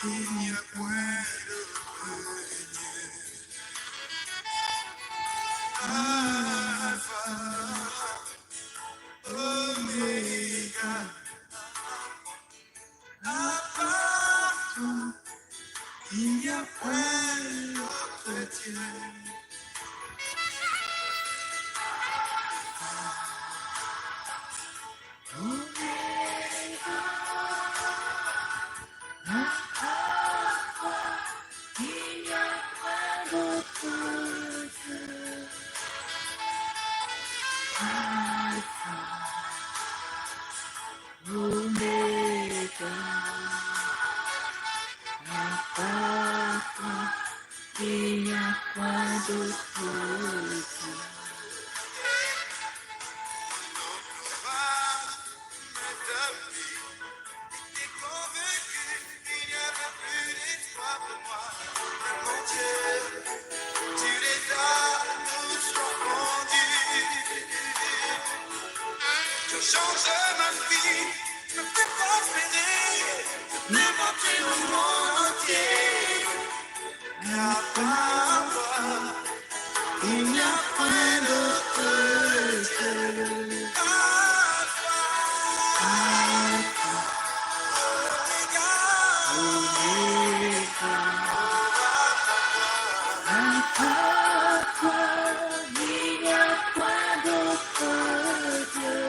Il n'y a point d'alpha, oméga, à part toi, il n'y a point d'autre Dieu. Change ma vie, me fait prospérer, m'inventer le monde entier. Il n'y a pas toi, il n'y a point d'autre Dieu. Alpha, Omega, à toi, il n'y a point d'autre Dieu.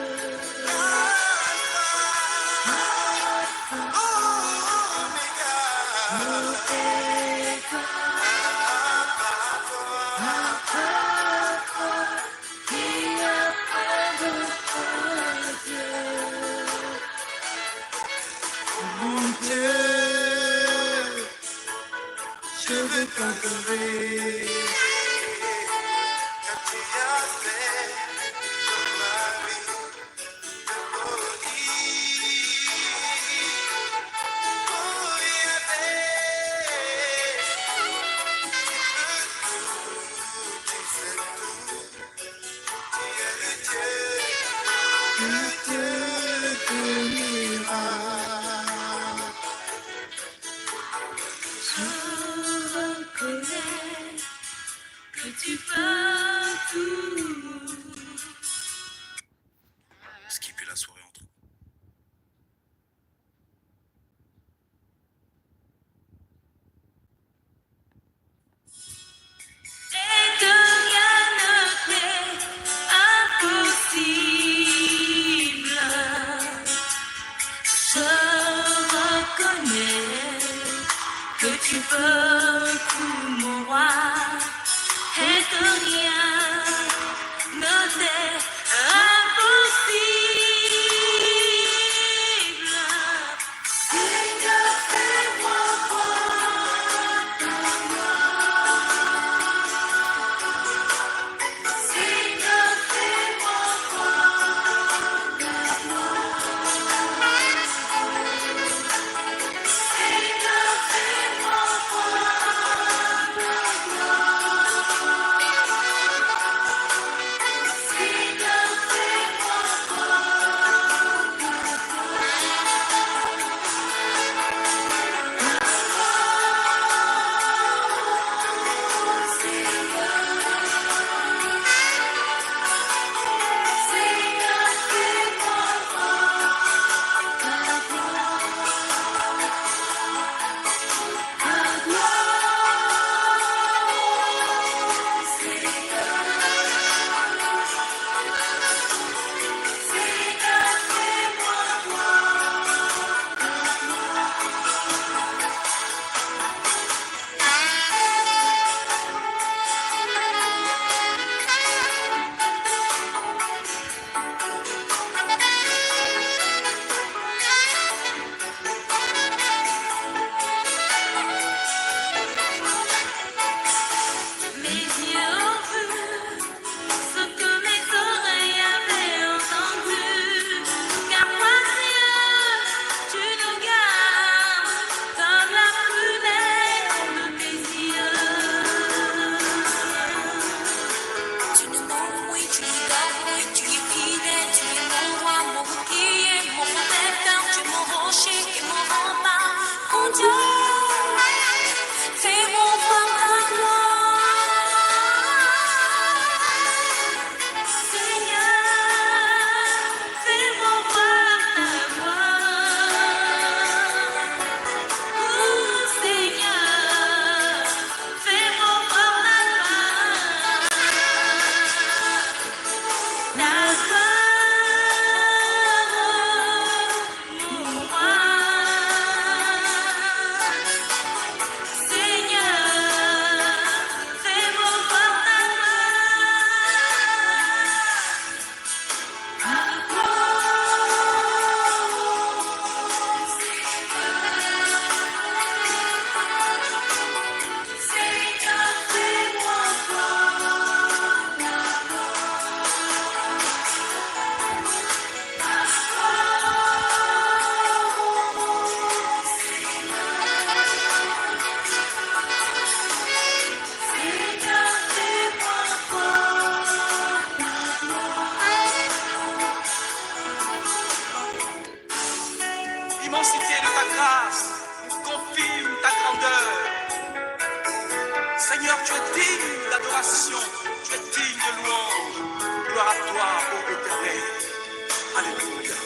Je veux t'adorer, car tu as fait de ma vie de folie. Oh, Yahvé, tu sais tout, tu es le Dieu de miracles. Je reconnais que tu peux tout. Skipper la soirée entre nous. Et que rien ne t'est impossible. Je reconnais que tu peux tout, mon roi, et que rien ne t'est impossible. Seigneur, fais-moi voir ta gloire. Seigneur, fais-moi voir ta gloire. Seigneur, fais-moi voir. l'immensité de ta grâce nous confirme ta grandeur. Seigneur, tu es digne d'adoration, tu es digne de louange. Gloire à toi, ô Éternel. Alléluia.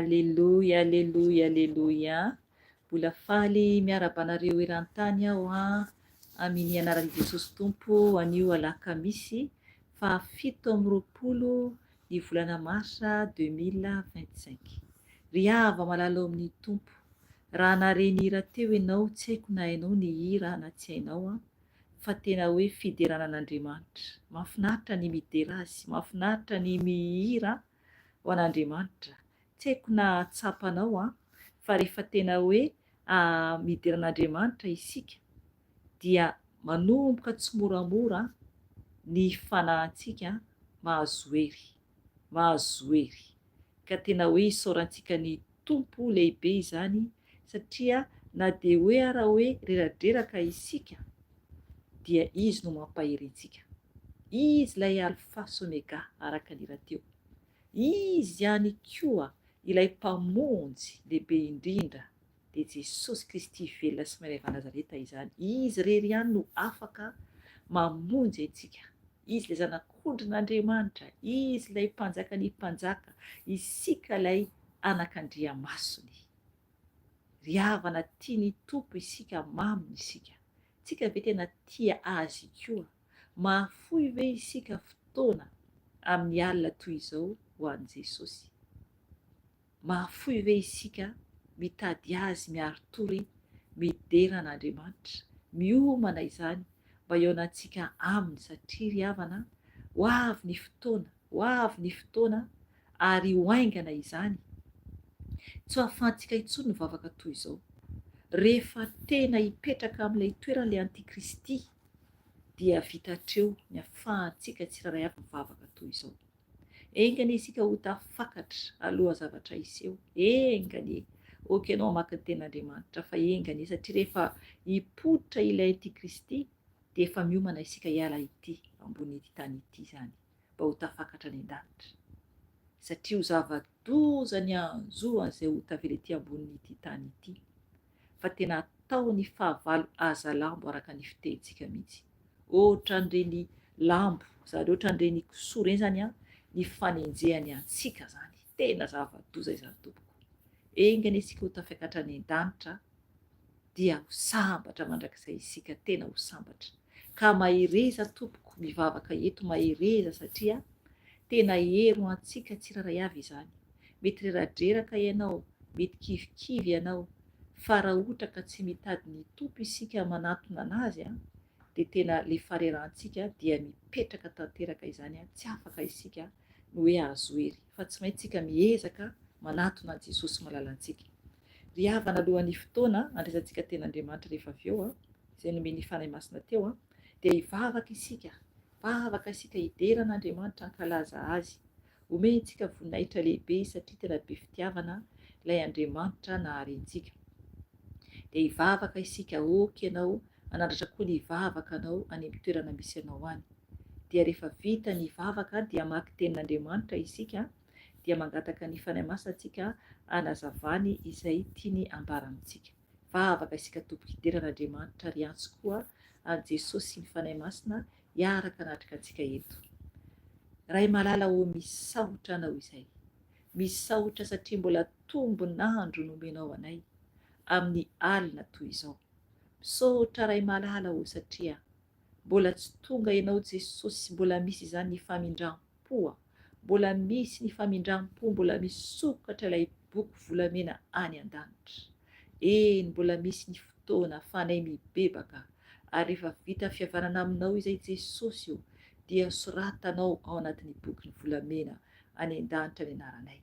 Aleluia, aleluia, aleluia. Mbola faly miaraba anareo eran-tany aho amin'ny anaran'i Jesosy Tompo anio alakamisy fahafito amby roapolo ny volana marsa 2025. Ry hava malalo amin'ny Tompo. Raha nareny hira teo ianao, tsy haiko na hainao ny hira na tsy hainao fa tena hoe fiderana an'Andriamanitra. Mahafinaritra ny midera azy, mahafinaritra ny mihira ho an'Andriamanitra. Tsy haiko na tsapanao fa rehefa tena hoe midera an'Andriamanitra isika dia manomboka tsy moramora ny fanahintsika mahazo hery ka tena hoe isaorantsika ny Tompo lehibe izany, satria na dia hoe ara hoe reradreraka isika dia izy no mampahery antsika. Izy ilay alfa sy omega araka ny rahateo. Izy ihany koa ilay mpamonjy lehibe indrindra dia Jesosy Kristy velona sy mahay Nazareta izany. Izy rery ihany no afaka mamonjy antsika. Izy ilay zanak'Ondrin'Andriamanitra, izy ilay mpanjaka ny mpanjaka, isika ilay anak'Andriamasony. Ry havana tiany Tompo isika, maminy isika. Tsika ve tena tia azy koa? Mahafoy ve isika fotoana amin'ny alina toy izao ho an'i Jesosy? Mahafoy ve isika mitady azy miaritory, midera an'Andriamanitra, miomana izany mba ionantsika aminy, satria ry havana ho avy ny fotoana ary ho aingana izany. Tsy ho ahafahantsika intsony ny vavaka toy izao. Rehefa tena hipetraka amin'ilay toeran'ilay antikristy dia vitatreo ny ahafahantsika tsirairay avy mivavaka toy izao. Engany isika ho tafakatra aloha zavatra iseho. Engany oka ianao hamaky ny ten'Andriamanitra fa engany, satria rehefa hipoitra ilay antikristy dia efa miomana isika hiala ity ambony tany ity izany mba ho tafakatra any an-danitra, satria ho zava-doza ny anjoany izay ho tavela ety ambony tany ity, fa tena atao ny fahavalo aza lambo araka ny fitentsika mihitsy. Ohatran'ireny lambo, ohatran'ireny kisoa ireny zany ny fanenjehany antsika zany. tena zava-doza izany tompoko. Engany isika ho tafiakatra ny an-danitra dia ho sambatra mandrakizay isika tena ho sambatra. Ka mahireza tompoko mivavaka eto, mahireza satria tena hery ho antsika tsiraray avy izany. Mety reradreraka ianao, mety kivikivy ianao, fa raha ohatra ka tsy mitady ny tompo isika manatona anazy dia tena le faharerantsika dia mipetraka tanteraka izany, tsy afaka isika no hoe azo hery, fa tsy maintsy tsika miezaka manatona an'i Jesosy malala antsika. Ry havana alohan'ny fotoana andraisantsika ten'Andriamanitra rehefa avy eo, izay nomeny fanahy masina teo, dia hivavaka isika hidera an'Andriamanitra hankalaza azy. Omentsika voninahitra lehibe satria tena be fitiavana ilay Andriamanitra naharentsika. Dia hivavaka isika oky ianao, anandratra koa ny hivavaka anao any amin'ny toerana misy anao any. Dia rehefa vita ny hivavaka dia mamaky tenin'Andriamanitra isika, dia mangataka ny fanahy masina antsika hanazavany izay tiany ambara amintsika. Vavaka isika tompoko hidera an'Andriamanitra, ry antso koa an Jesosy ny fanahy masina hiaraka anatrika antsika eto. Ray malala ho misaotra anao izay, misaotra satria mbola tombon'andro nomenao anay amin'ny alina toy izao. Misaotra ray malala ho satria mbola tsy tonga ianao Jesosy, mbola misy izany ny famindram-po, mbola misy ny famindram-po, mbola misokatra ilay boky volamena any an-danitra. Mbola misy ny fotoana fanay mibebaka, ary rehefa vita fihavanana aminao izay Jesosy io, dia soratanao ao anatin'ny boky volamena any an-danitra ny anaranay.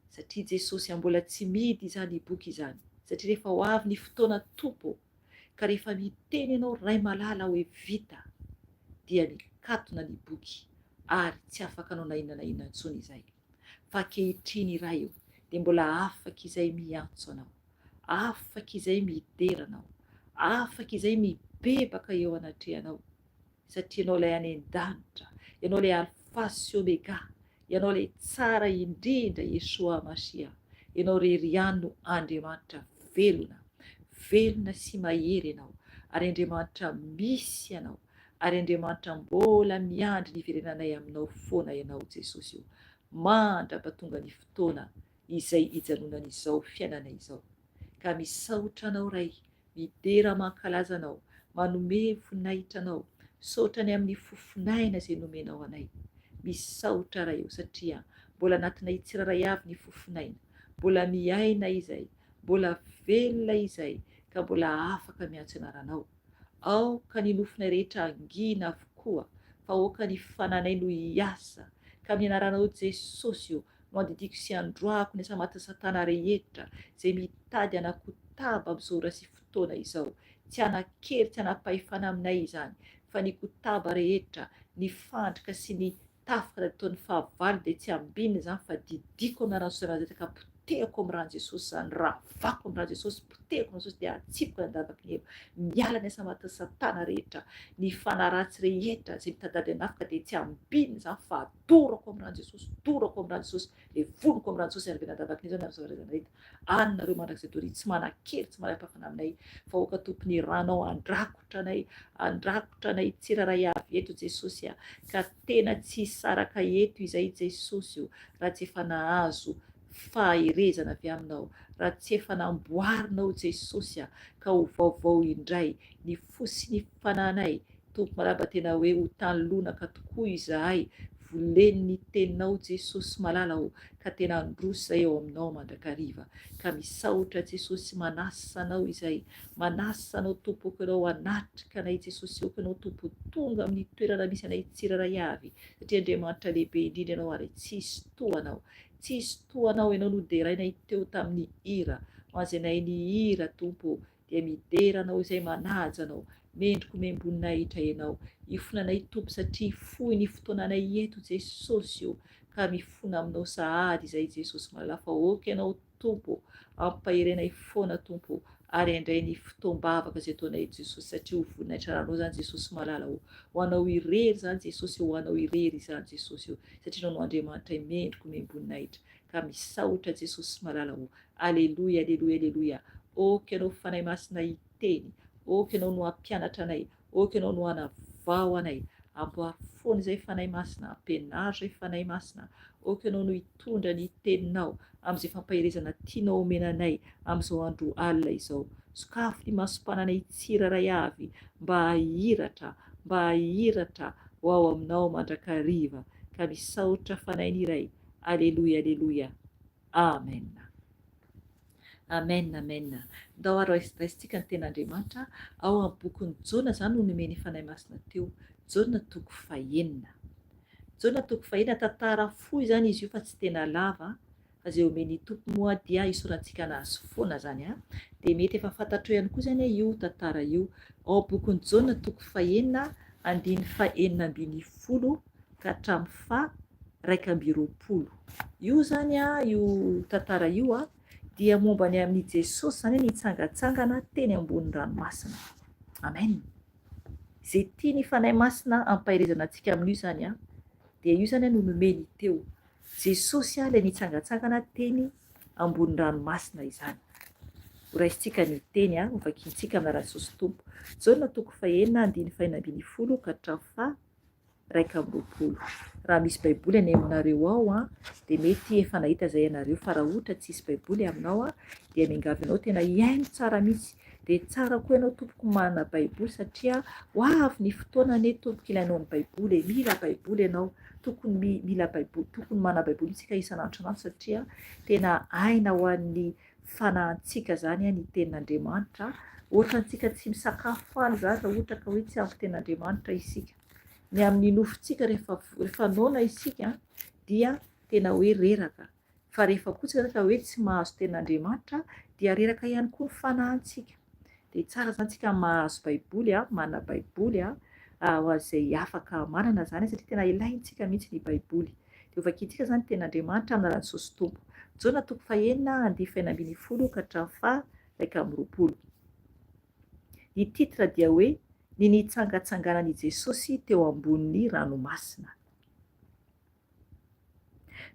Satria Jesosy mbola tsy midy izany boky izany, satria rehefa ho avy ny fotoana tompo, ka rehefa miteny ianao ray malala hoe vita, dia mikatona ny boky ary tsy afaka anao na inona na inona intsony izay. Fa ankehitriny iray io dia mbola afaka izay miantso anao, afaka izay midera anao, afaka izay mibebaka eo anatrehanao, satria ianao ilay any an-danitra, ianao ilay alfa sy omega, ianao ilay tsara indrindra Yeshua Masia, ianao reriano Andriamanitra velona, velona sy mahery ianao, ary Andriamanitra misy ianao, ary Andriamanitra mbola miandry ny iverenanay aminao foana ianao Jesosy io, mandrapatonga ny fotoana izay hijanonan'izao fiainana izao. Ka misaotra anao ray, midera mankalaza anao, manome voninahitra anao, misaotra any amin'ny fofinaina izay nomenao anay. Misaotra ray io satria mbola anatinay tsiraray avy ny fofinaina, mbola miaina izay, mbola velona izay, ka mbola afaka miantso anaranao. Aoka ny nofinay rehetra angina avokoa, fa aoka ny fananay no hiasa, ka amin'ny anaranao Jesosy io no andidiko sy androako ny samaty satana rehetra izay mitady hanakotaba amin'izao ora sy fotoana izao. Tsy hanakery, tsy hanapahefana aminay izany, fa ny kotaba rehetra, ny fandrika sy ny tafika ataon'ny fahavalo dia tsy ambinina izany, fa didiko amin'anaran'ny Jesosy, ka potehiko amin'ny ran'i Jesosy izany, ravako amin'ny ran'i Jesosy, potehiko amin'ny Jesosy dia atsipiko ny andavaka ny elo. Miala ny samaty satana rehetra, ny fanaratsy rehetra izay mitadady anafika dia tsy ambinina izany, fa adorako amin'ny ran'i Jesosy, dorako amin'ny ran'i Jesosy, le voniko amin'ny ran'i Jesosy ary andavaka ny elo ny zavaraizana rehetra. Anareo mandrakizay tory tsy manan-kery, tsy manam-pahefana aminay, fa oka tompony ranao andrakotra anay tsiraray avy eto Jesosy, ka tena tsy saraka eto izay Jesosy io, raha tsy efa nahazo faherezana avy aminao, raha tsy efa namboarinao Jesosy ka ho vaovao indray ny fo sy ny fananay. Tompo maraba tena hoe ho tanolonaka tokoa izahay, voleny ny teninao Jesosy malala ho, ka tena androso eo aminao mandrakariva. Ka misaotra Jesosy, manasa anao izay, manasa anao tompoko ianao hanatrika anay Jesosy, oka anao tompo tonga amin'ny toerana misy anay tsiraray avy, satria Andriamanitra lehibe indrindra ianao ary tsisy toanao, tsisy toanao ianao noderainay teo tamin'ny hira, hoazinay ny hira tompo, dia midera anao izay manaja anao, mendriko memboninaitra ianao, ifonanay tompo satria fohy ny fotoananay eto Jesosy io, ka mifona aminao sahady izay Jesosy malala, fa oka ianao tompo, ampaherenay foana tompo, ary andray ny fotoam-bavaka izay ataonay Jesosy, satria ho voninahitra ranao izany Jesosy malala ho anao irery izany Jesosy, ho anao irery izany Jesosy io, satria no Andriamanitra mendriko memboninaitra. Ka misaotra Jesosy malala ho, aleloia, aleloia, aleloia. Oka ianao fanahy masina hiteny, oka ianao no hampianatra anay, oka ianao no hanavao anay, amboary foana izay fanahy masina, ampianatra fanahy masina. Aoka ianao no hitondra ny teninao amin'izay fampaherezana tianao omena anay amin'izao andro alina izao. Sokafo ny masom-pananay tsiraray avy mba hahiratra ho ao aminao mandrakariva ka misaotra fanahy ny iray. Aleluia, aleluia. Amen. Amen, amen. Ndao raisintsika ny ten'Andriamanitra ao amin'ny bokin'ny Jona izany no nomeny fanahy masina teo. Jona 4:9. Jona 4:9 tantara fohy izany izy io fa tsy tena lava fa izay omeny tompo moa dia isaorantsika anazy foana zany a. Dia mety efa fantatrao ihany koa zany io tantara io. Ao bokin'ny Jona 4:9 andiny 9:20 ka hatramin'ny 2:20. Io zany a, io tantara io a, dia momba ny amin'ny Jesosy zany nitsangatsangana teny ambony ranomasina. Amen. Izay tia ny fanahy masina ampaherezana antsika amin'io zany a, dia io zany no nomeny teo. Jesosy ilay nitsangatsangana teny ambony ranomasina izany. Horaisintsika ny teny a, hovakiantsika amin'ny anaran'i Jesosy Tompo. Jona 4:9 andiny 9:20 ka hatramin'ny 1:20. Raha misy baiboly any aminareo ao a, dia mety efa nahita izay ianareo, fa raha ohatra tsy misy baiboly aminao a, dia miangavy ianao tena hiaino tsara mihitsy. Dia tsara koa ianao tompoko manana baiboly satria ho avy ny fotoana anie tompoko ilainao ny baiboly. Mila baiboly ianao, tokony mila baiboly, tokony mana baiboly isika isan'andro satria tena aina ho an'ny fanahintsika zany ny tenin'Andriamanitra. Ohatra antsika tsy misakafo any zany raha ohatra ka hoe tsy ampy tenin'Andriamanitra isika. Ny amin'ny nofontsika rehefa noana isika dia tena hoe reraka, fa rehefa kosa ka hoe tsy mahazo tenin'Andriamanitra dia reraka ihany koa ny fanahintsika. Dia tsara zany tsika mahazo baiboly a, manana baiboly a, ho an'izay afaka manana zany satria tena ilaintsika mihitsy ny baiboly. Dia hovakiantsika zany tenin'Andriamanitra amin'ny anaran'i Jesosy Tompo. Jona 4:9 andiny 9:20 ka hatramin'ny 1:20. Ny titre dia hoe ny nitsangatsanganan'i Jesosy teo ambonin'ny ranomasina.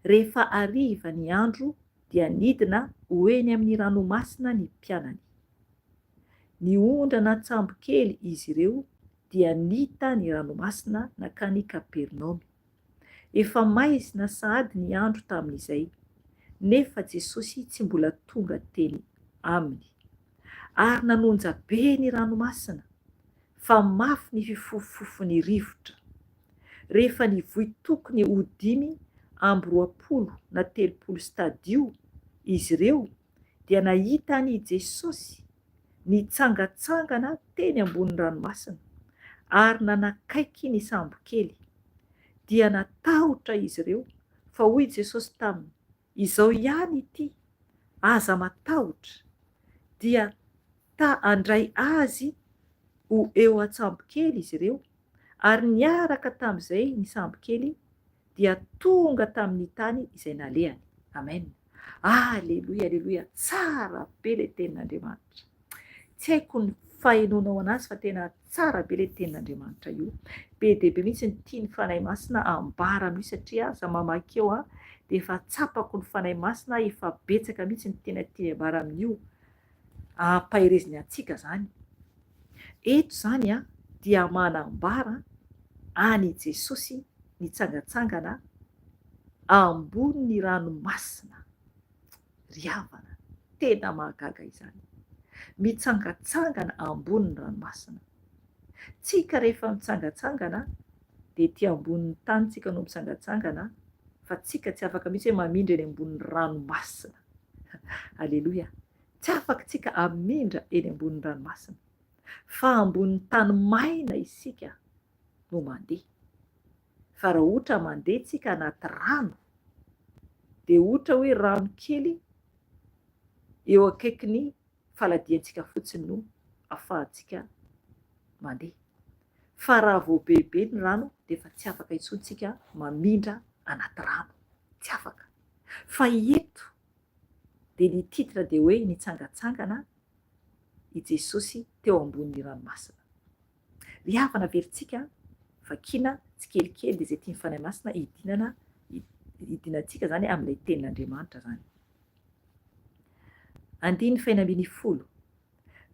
Rehefa hariva ny andro dia nidina ho eny amin'ny ranomasina ny mpianany. Ny ondrana tsambo kely izy ireo dia nita ny ranomasina nakany Kapernaomy. Efa maizina sahady ny andro tamin'izay, nefa Jesosy tsy mbola tonga teny aminy. Ary nanonja be ny ranomasina, fa mafy ny fifofofon'ny rivotra. Rehefa nivoy tokony ho 5:20 na 30 stadio izy ireo, dia nahita ny Jesosy nitsangatsangana teny ambony ranomasina, ary nanakaiky ny sambo kely. Dia natahotra izy ireo, fa hoy Jesosy taminy, izao ihany ity, aza matahotra. Dia andray azy ho eo an-tsambo kely izy ireo, ary niaraka tamin'izay ny sambo kely dia tonga tamin'ny tany izay nalehany. Amen. Aleluia, aleluia. Tsara be ilay tenin'Andriamanitra. Tsy haiko ny fahainoanao anazy fa tena tsara be ilay tenin'Andriamanitra io. Be dia be mihitsy ny tia ny fanahy masina ambara amin'io satria za mamaky eo a, dia efa tsapako ny fanahy masina, efa betsaka mihitsy ny tena tia ambara amin'io. Ampahereziny antsika zany. Eto zany a, dia manambara any Jesosy nitsangatsangana ambony ranomasina. Riavana, tena mahagaga izany. Mitsangatsangana ambony ranomasina. Tsika rehefa mitsangatsangana dia ety ambonin'ny tany tsika no mitsangatsangana, fa tsika tsy afaka mihitsy hoe mamindra eny ambony ranomasina. Aleluia. Tsy afaka tsika amindra eny ambony ranomasina, fa ambony tany maina isika no mandeha. Fa raha ohatra mandeha tsika anaty rano, dia ohatra hoe rano kely eo akaikin'ny faladiantsika fotsiny no ahafahantsika mandeha. Fa raha vao bebe ny rano dia efa tsy afaka intsontsika mamindra anaty rano. Tsy afaka. Fa eto dia ny titre dia hoe nitsangatsangana i Jesosy teo ambonin'ny ranomasina. Riavana verintsika, vakiana tsikelikely dia izay tia ny fanahy masina hidinantsika zany amin'ilay tenin'Andriamanitra zany. Andiny 9:20.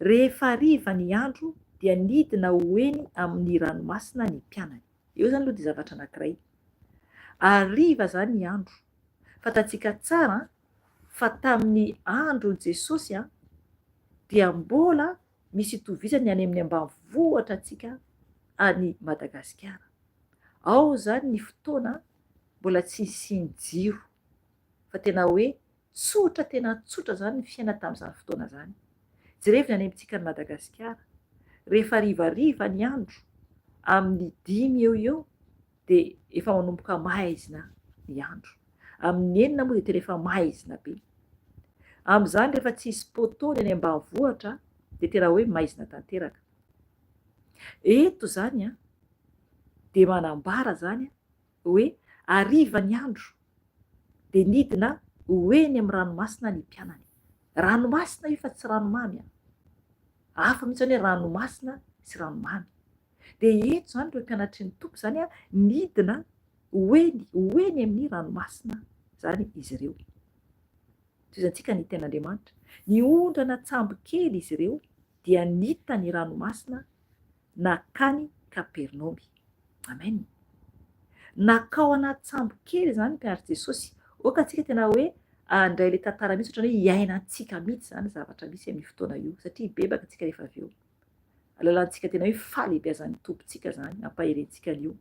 Rehefa hariva ny andro dia nidina ho eny amin'ny ranomasina ny mpianany. eo zany aloha de zavatra anankiray. Ariva zany ny andro, fantatsika tsara fa tamin'ny andron' Jesosy dia mbola misy itovizany any amin'ny ambanivohitra antsika any Madagasikara. Ao zany ny fotoana mbola tsy isiany jiro, fa tena hoe tsotra, tena tsotra zany ny fiaina tamin'izany fotoana zany. Jerevy any amintsika ny Madagasikara, rehefa rivariva ny andro amin'ny 5 eo de efa manomboka maizina ny andro. Amin'ny 4 moa de tena efa maizina be. Amin'izany rehefa tsy hisy potony any ambanivohitra de tena hoe maizina tanteraka. Eto zany de manambara zany hoe ariva ny andro de nidina hoeny amin'ny ranomasina ny mpianany. Ranomasina io fa tsy ranomamy. Hafa mihitsy hoe ranomasina sy ranomamy. De eto zany ireo mpianatry ny tompo zany nidina hoeny amin'ny ranomasina zany izy ireo. Toizantsika ny ten'Andriamanitra, ny ondrana tsambo kely izy ireo dia nita ny ranomasina nakany Kapernaumy. Amen. Nakao anaty tsambo kely zany mpianatry Jesosy. Oka antsika tena hoe andray le tantara mihitsy ohatrany hoe iainantsika mihitsy zany zavatra misy amin'ny fotoana io, satria bebaka antsika rehefa avy eo. Alalantsika tena hoe fahalehibiazan'ny tompontsika zany, ampaherentsika an'io.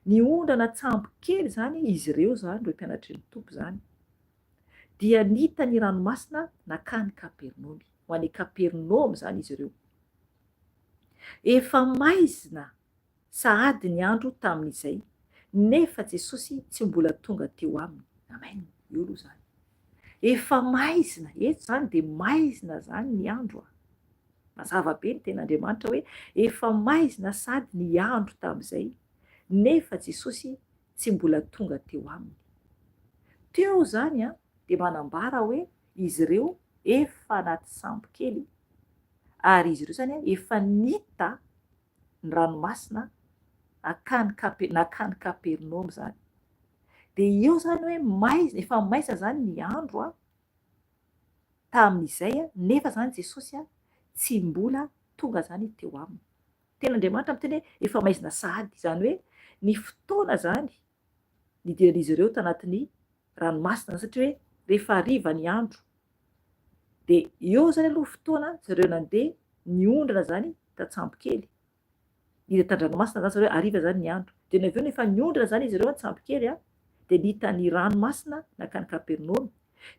Ny ondrana tsambo kely zany izy ireo zany ireo mpianatry ny tompo zany dia nita ny ranomasina nakany Kapernaumy. Ho an'ny Kapernaume zany izy ireo. Efa maizina sahady ny andro tamin'izay, nefa Jesosy tsy mbola tonga teo aminy. Amen. Io aloha zany. Efa maizina, eto zany de maizina zany ny andro. Mazava be ny ten'Andriamanitra hoe efa maizina sady ny andro tamin'izay, nefa Jesosy tsy mbola tonga teo aminy. Teo zany de manambara hoe izy ireo efa anaty sambo kely, ary izy ireo zany efa nita ny ranomasina nakany Kapernaume zany. De eo zany hoe maizina, efa maizina zany ny andro tamin'izay, nefa zany Jesosy tsy mbola tonga zany teo aminy. Ten'Andriamanitra miteny hoe efa maizina sahady, zany hoe ny fotoana zany nidiran'izy ireo tanatin'ny ranomasina, satria hoe rehefa hariva ny andro de eo zany aloha fotoana zareo nandeha niondrana zany tatsambo kely, niditra tan-dranomasina zany zareo, hariva zany ny andro. De ny avy eo nefa niondrana zany izy ireo an-tsambo kely de nitany ranomasina nakany Kapernaume,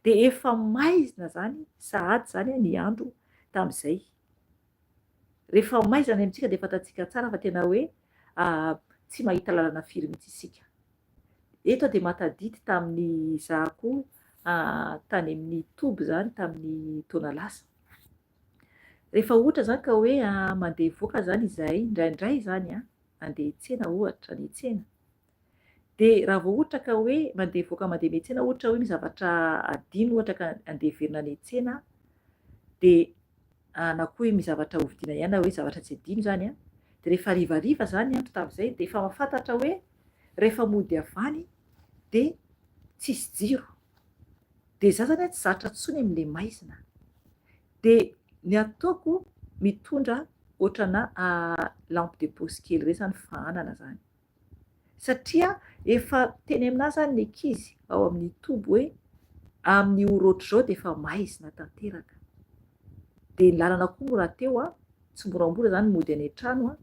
de efa maizina zany sahady zany ny andro tamin'izay. Rehefa maizina amintsika de fantatsika tsara fa tena hoe tsy mahita lalana firy mihitsy isika. Eto de matadity tamin'ny zako tany amin'ny Tobo zany tamin'ny taona lasa. Rehefa ohatra zany ka hoe mandeha voaka zany izahay indraindray zany andeha hiantsena ohatra ny hiantsena. De raha vao ohatra ka hoe mandeha voaka mandeha miantsena, ohatra hoe misy zavatra adino ohatra ka andeha hiverina any an-tsena, de na koa hoe misy zavatra hovidiana ihany na hoe zavatra tsy adino zany de rehefa rivariva zany andro tamin'izay de efa mahafantatra hoe rehefa mody avany de tsisy jiro. De za zany tsy zatra intsony amin'le maizina. De ny ataoko mitondra ohatrana lampe de poche kely ireny zany, fahanana zany. Satria efa teny aminazy zany ny ankizy ao amin'ny Tobo hoe amin'ny ora ohatr'izao de efa maizina tanteraka. De ny lalana koa mora teo tsy moramora zany mody any an-trano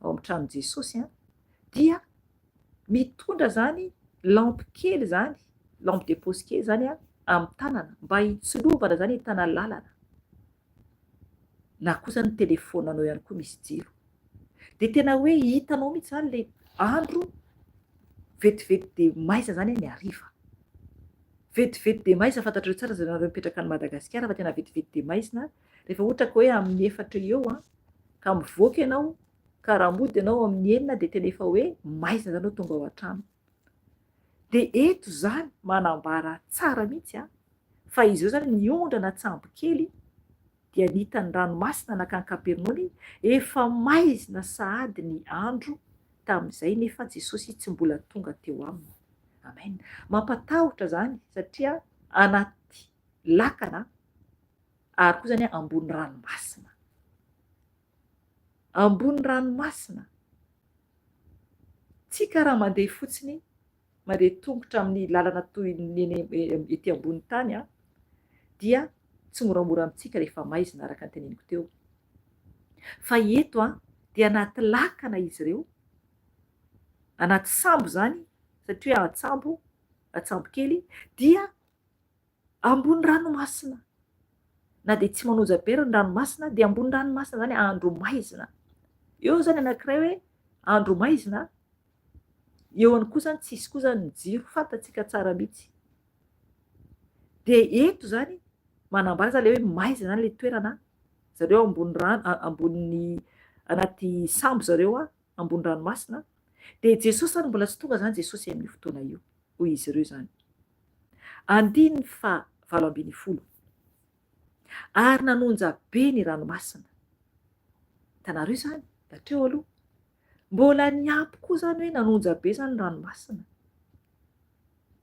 ao amin'ny tranon Jesosy dia mitondra zany lampe kely zany, lampe de poche kely zany amin'ny tanana mba hitsolovana zany hitana lalana. Na koa zany telefaonanao ihany koa misy jiro. De tena hoe hitanao mihitsy zany le andro vetivety de maizina zany ny hariva. Vetivety de maizina fantatrareo tsara zareo mipetraka any Madagasikara fa tena vetivety de maizina. Rehefa ohatra ka hoe amin'ny 4 eo ka mivoaka ianao ka raha mody ianao amin'ny 9 de tena efa hoe maizina zany tonga ao an-trano. De eto zany manambara tsara mihitsy fa izy ireo zany niondrana tsambo kely dia nitany ranomasina nakany Kapernaume, efa maizina sahady ny andro tamin'izay, nefa Jesosy tsy mbola tonga teo aminy. Amen. Mampatahotra zany satria anaty lakana ary koa zany ambony ranomasina. Ambony ranomasina. tsy karaha mandeha fotsiny mandeha tongotra amin'ny lalana toy neny ety ambony tany a dia tsy moramora amintsika rehefa maizina araka ny teneniko teo fa eto a dia anaty lakana izy ireo anaty sambo zany satria atsambo kely dia ambony ranomasina na de tsy manoja be ny ranomasina de ambony ranomasina zany andro maizina eo zany anankiray hoe andro maizina eo any koa zany tsisy koa zany ny jiro fantatsika tsara mihitsy de eto zany manambara zany le hoe maizina zany le toerana zareo ambony rano ambony anaty sambo zareo a ambony ranomasina de Jesosy zany mbola tsy tonga zany Jesosy amin'ny fotoana io hoy izy ireo zany 7:20 ary nanonja be ny ranomasina hitanareo zany hatreo aloha mbola niampy koa zany hoe nanonja be zany ranomasina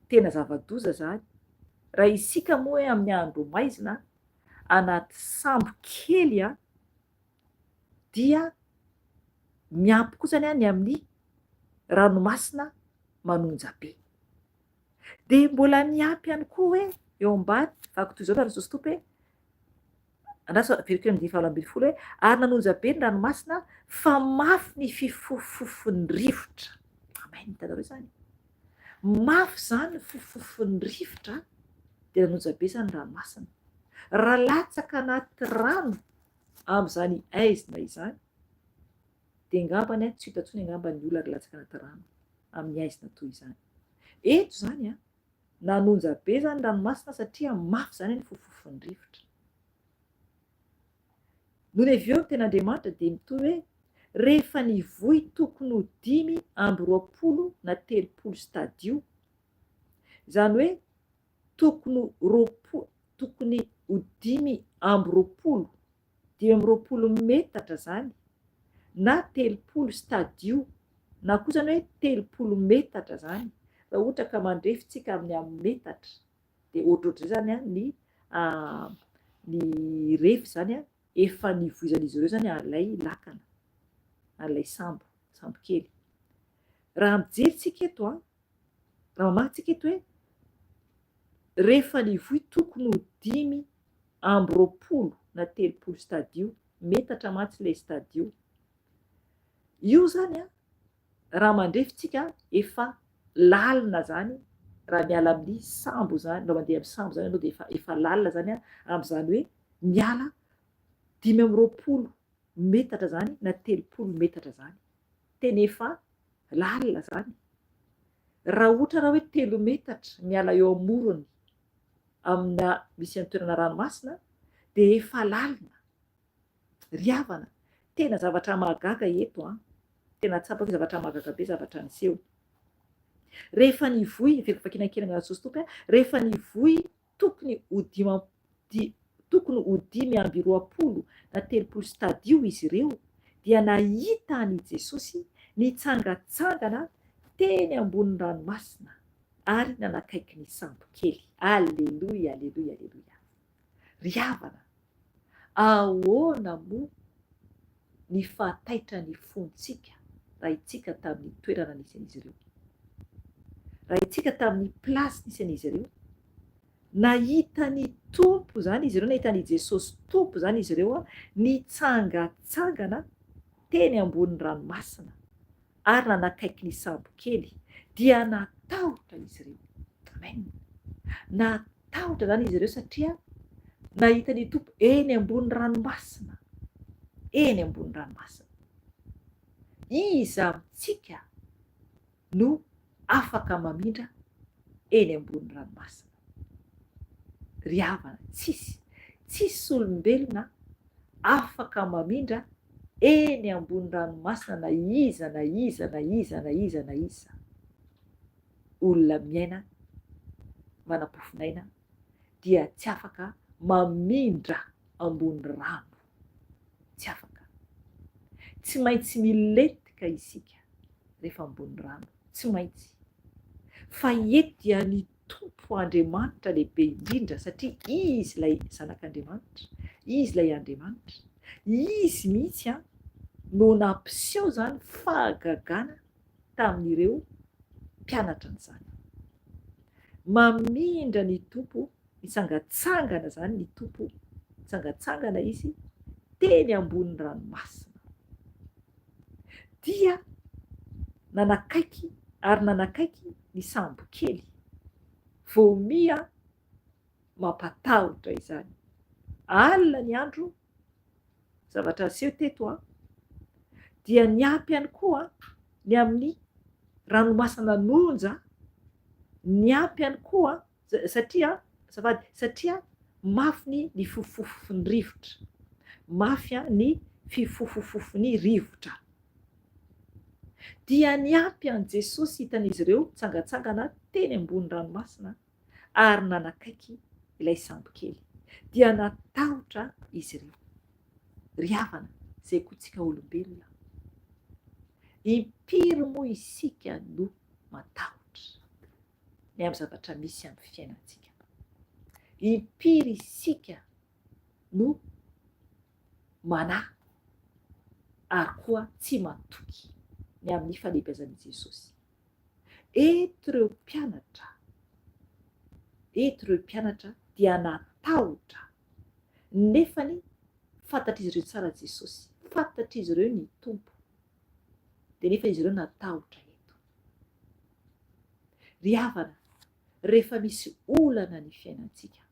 tena zava-doza zany raha isika moa hoe amin'ny andro maizina anaty sambo kely a dia miampy koa zany any amin'ny ranomasina manonja be de mbola niampy ihany koa hoe eo ambany vaky toy zao tary Jesosy tompy hoe andraso verikely 9:20 hoe ary nanonja be ny ranomasina fa mafy ny fifofofon'ny rivotra amen hitanareo zany mafy zany ny fifofofon'ny rivotra de nanonja be zany ranomasina raha latsaka anaty rano am'izany aizina izany de ngambany a tsy hitantsony angambany ny olona latsaka anaty rano amin'ny aizina toy izany eto zany a nanonja be zany ranomasina satria mafy zany ny fifofofon'ny rivotra noho ny avy eo ten'Andriamanitra de mitoy hoe rehefa nivohy tokony ho 5:20 na 30 stadio zany hoe tokony ho 5:20 metatra zany na 30 stadio na koa zany hoe 30 metatra zany raha ohatra ka mandrefitsika amin'ny metatra de ohatrohatray zany a ny refy zany a efa nivoizan'izy ireo zany alay lakana alay sambo kely raha mijeritsika eto a raha mamakytsika eto hoe rehefa nivohy tokony ho 5:20 na 30 stadio metatra mantsy le stadio io zany a raha mandrefitsika efa lalina zany raha miala amin'ny sambo zany raha mandeha amin'ny sambo zany anao de efa lalina zany a am'izany hoe miala 5:20 metatra zany na 30 metatra zany tena efa lalina zany raha ohatra raha hoe 3 metatra miala eo amorony amina misy any toerana ranomasina de efa lalina riavana tena zavatra mahagaga eto a tena tsapako zavatra mahagaga be zavatra niseho rehefa nivohy vakinan-kely amin'ny Jesosy tompy a rehefa nivohy tokony ho 5:20 na 30 stadio izy ireo dia nahita any Jesosy nitsangatsangana teny ambony ranomasina ary nanakaiky ny sambo kely alleluia alleluia alleluia riavana ahoana moa ny fahataitra ny fontsika raha itsika tamin'ny toerana nisen'izy ireo raha itsika tamin'ny plasy nisen'izy ireo nahita ny tompo zany izy ireo nahita ny Jesosy tompo zany izy ireo a nitsangatsangana teny ambony ranomasina ary nanakaiky ny sambo kely dia natahotra izy ireo amen natahotra zany izy ireo satria nahita ny tompo eny ambony ranomasina iza amintsika no afaka mamindra eny ambony ranomasina riavana tsisy olombelona afaka mamindra eny ambony ranomasina na iza olona miaina manam-pofinaina dia tsy afaka mamindra ambony rano tsy afaka tsy maintsy miletika isika rehefa ambony rano tsy maintsy fa eto dia ny tompo Andriamanitra lehibe indrindra satria izy ilay zanak'Andriamanitra izy ilay Andriamanitra izy mihitsy a no nampiseho zany fahagagana tamin'ireo mpianatra n'izany. Mamindra ny tompo, mitsangatsangana zany ny tompo, mitsangatsangana izy teny ambony ranomasina. Dia nanakaiky ary nanakaiky ny sambo kely vomia mampatahotra izany. Alina ny andro, zavatra aseho teto dia niampy ihany koa ny amin'ny ranomasina nonja, niampy ihany koa satria mafy ny fifofofon'ny rivotra, mafy ny fifofofofon'ny rivotra. Dia niampy an' Jesosy hitan'izy ireo tsangatsangana teny ambony ranomasina ary nanakaiky ilay sambo kely. Dia natahotra izy ireo. Ry havana, zay koa tsika olombelona. Impiry moa isika no matahotra ny amin'ny zavatra misy amin'ny fiainantsika? Impiry isika no manahy ary koa tsy matoky ny amin'ny falebiazan'i Jesosy? Eto ireo mpianatra dia natahotra, nefany fantatr'izy ireo tsara Jesosy, fantatr'izy ireo ny tompo, dia nefa izy ireo natahotra eto. Ry havana, rehefa misy olana ny fiainantsika,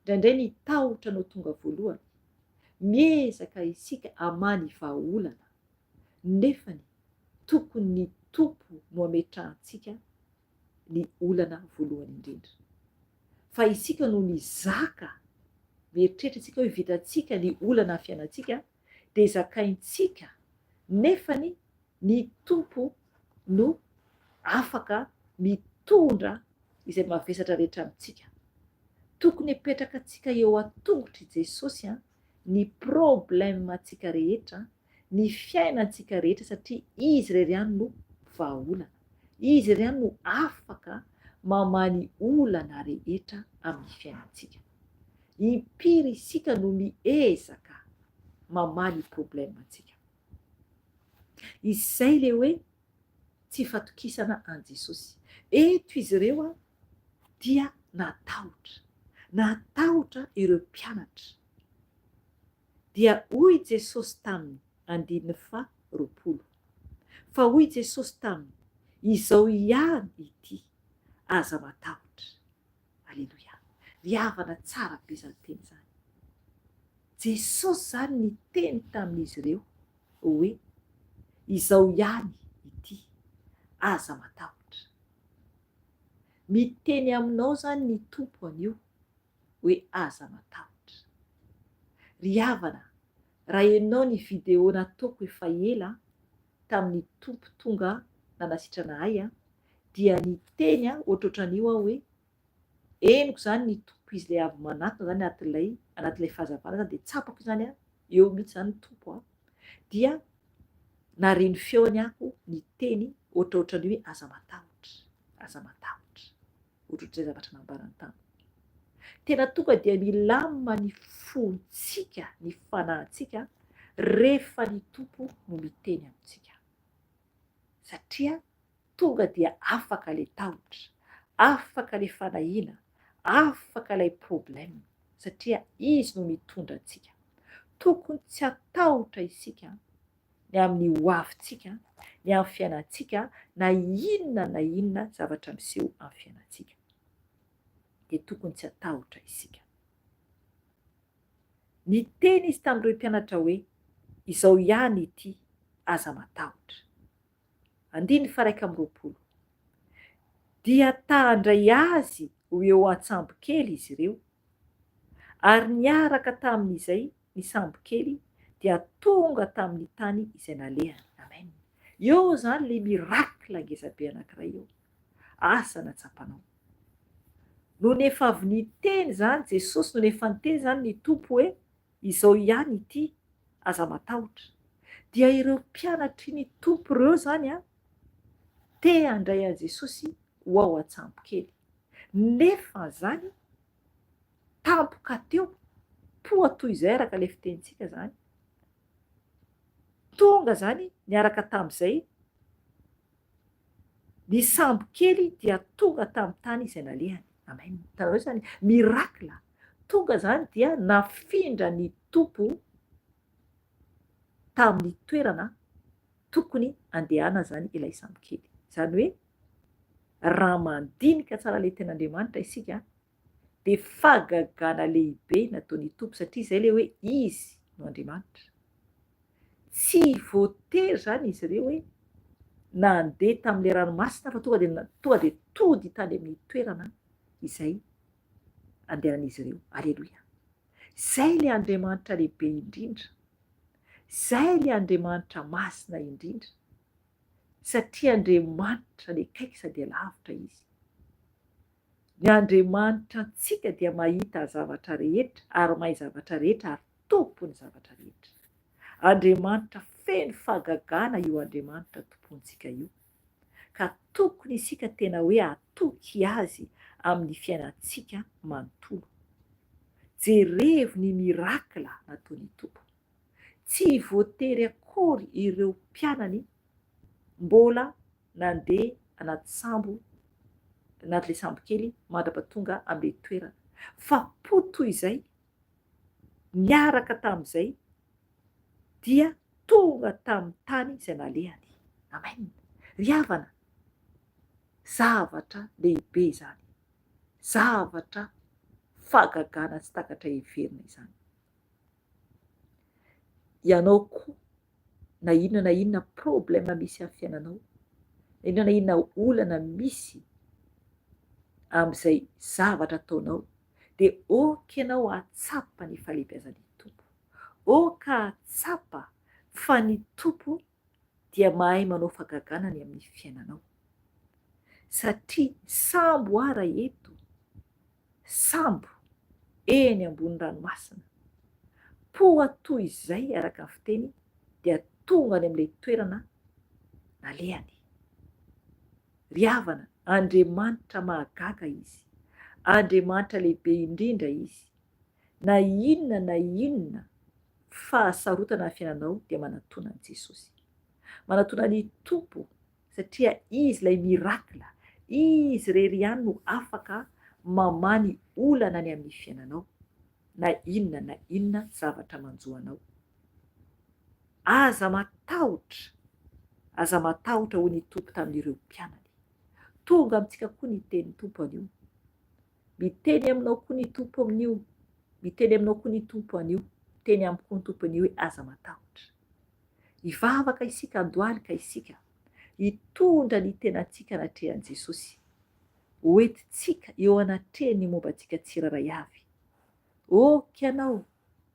indraindray ny tahotra no tonga voalohany, miezaka isika hamany vahaolana, nefany tokony ny tompo no ametrahantsika ny olana voalohany indrindra. Fa isika no mizaka, mieritreritra isika hoe vitantsika ny olana amin'ny fiainantsika, dia zakaintsika, nefany ny tompo no afaka mitondra izay mavesatra rehetra amintsika. Tokony hipetraka antsika eo an-tongotry Jesosy ny problèmentsika rehetra, ny fiainantsika rehetra, satria izy irery ihany no vahaolana, izy irery ihany no afaka mamany olana rehetra amin'ny fiainantsika. Impiry isika no miezaka mamaly problèmentsika. Izay le hoe tsy fatokisana an' Jesosy. Eto izy ireo dia natahotra ireo mpianatra. Dia hoy Jesosy taminy, 9:20, fa hoy Jesosy taminy, izao ihany ity, aza matahotra. Alleloia. Ry havana, tsara be zany teny zany. Jesosy zany ny teny tamin'izy ireo hoe izao ihany ity, aza matahotra. Miteny aminao zany ny tompo anio hoe aza matahotra. Ry havana, raha ianao ny video nataoko efa ela tamin'ny tompo tonga nanasitrana ahy, dia niteny ohatrohatran'io hoe eniko zany ny tompo, izy le avy manatona zany anatin'ilay fahazavana zany, dia tsapako zany eo mihitsy zany ny tompo, dia nareny feony aho niteny ohatrohatran'io hoe aza matahotra, aza matahotra, ohatrohatr'izay zavatra nambarany taminy. Tena tonga dia milamina ny fontsika, ny fanahintsika rehefa ny tompo no miteny amintsika, satria tonga dia afaka le tahotra, afaka le fanahina, afaka ilay problème, satria izy no mitondra antsika. Tokony tsy hatahotra isika ny amin'ny hoavintsika, ny amin'ny fiainantsika, na inona zavatra miseho amin'ny fiainantsika, dia tokony tsy hatahotra isika. Niteny izy tamin'ireo mpianatra hoe izao ihany ity, aza matahotra. 9:20, dia tahandray azy ho eo an-tsambo kely izy ireo, ary niaraka tamin'izay ny sambo kely dia tonga tamin'ny tany izay nalehany. Amen. Eo zany le miracle ngezabe anankiray eo, asa natsapanao. No nefa avy niteny zany Jesosy, no nefa niteny zany ny tompo hoe izao ihany ity, aza matahotra, dia ireo mpianatry ny tompo ireo zany te handray an' Jesosy ho ao an-tsambo kely, nefa zany tampoka teo, poa toy izay araka le fitenitsika zany, tonga zany niaraka tamin'izay Ny sambo kely dia tonga tamin'ny tany izay nalehany. Amen. Tanao zany mirakla. Tonga zany dia nafindra ny tompo tamin'ny toerana tokony andehana zany ilay sambo kely. Zany hoe raha mandinika tsara ilay ten'Andriamanitra isika dia fahagagana lehibe nataony tompo satria izay le hoe izy no Andriamanitra. Tsy voatery zany izy ireo hoe nandeha tamin'ilay ranomasina fa tonga dia tody tany amin'ny toerana izay andehanan'izy ireo. Aleloia. Zay le Andriamanitra lehibe indrindra. Zay le Andriamanitra masina indrindra. Satria Andriamanitra le kaiky sady alavitra izy. Ny Andriamanitra antsika dia mahita zavatra rehetra ary mahay zavatra rehetra ary tompony zavatra rehetra. Andriamanitra feno fahagagana io Andriamanitra tompontsika io. Ka tokony isika tena hoe atoky azy amin'ny fiainantsika manontolo. Jerevo ny mirakla nataony tompo. Tsy voatery akory ireo mpianany mbola nandeha anaty sambo, anaty le sambo kely mandrapatonga amin'ilay toerana. Fa poto izay, niaraka tamin'izay, dia tonga tamin'ny tany izay nalehany. Amen. Ry havana, zavatra lehibe izany. Zavatra fahagagana tsy takatra heverina izany. Ianao koa na inona problème misy amin'ny fiainanao, na inona olana misy amin'izay zavatra ataonao, dia oka ianao atsapa ny falebiazan'ny tompo. Oka atsapa fa ny tompo dia mahay manao fahagaganany amin'ny fiainanao. Satria sambo ara eto, sambo eny ambony ranomasina, poa toy izay araka ny fiteny dia tonga any amin'ilay toerana nalehany. Ry havana, Andriamanitra mahagaga izy. Andriamanitra lehibe indrindra izy. Na inona fahasarotana ny fiainanao dia manatona an'i Jesosy. Manatona ny tompo satria izy ilay mirakla. Izy irery ihany no afaka mamany olana ny amin'ny fiainanao. Na inona zavatra manjoanao. Aza matahotra hoy ny tompo tamin'ireo mpianany. Tonga amintsika koa ny teny tompo anio. Miteny aminao koa ny tompo amin'io. Miteny aminao koa ny tompo anio. Teny amiko koa ny tompo anio hoe aza matahotra. Hivavaka isika, andohalika isika. Hitondra ny tenantsika anatrehan'i Jesosy. Hoentintsika eo anatrehany ny mombantsika tsiraray avy. Oka ianao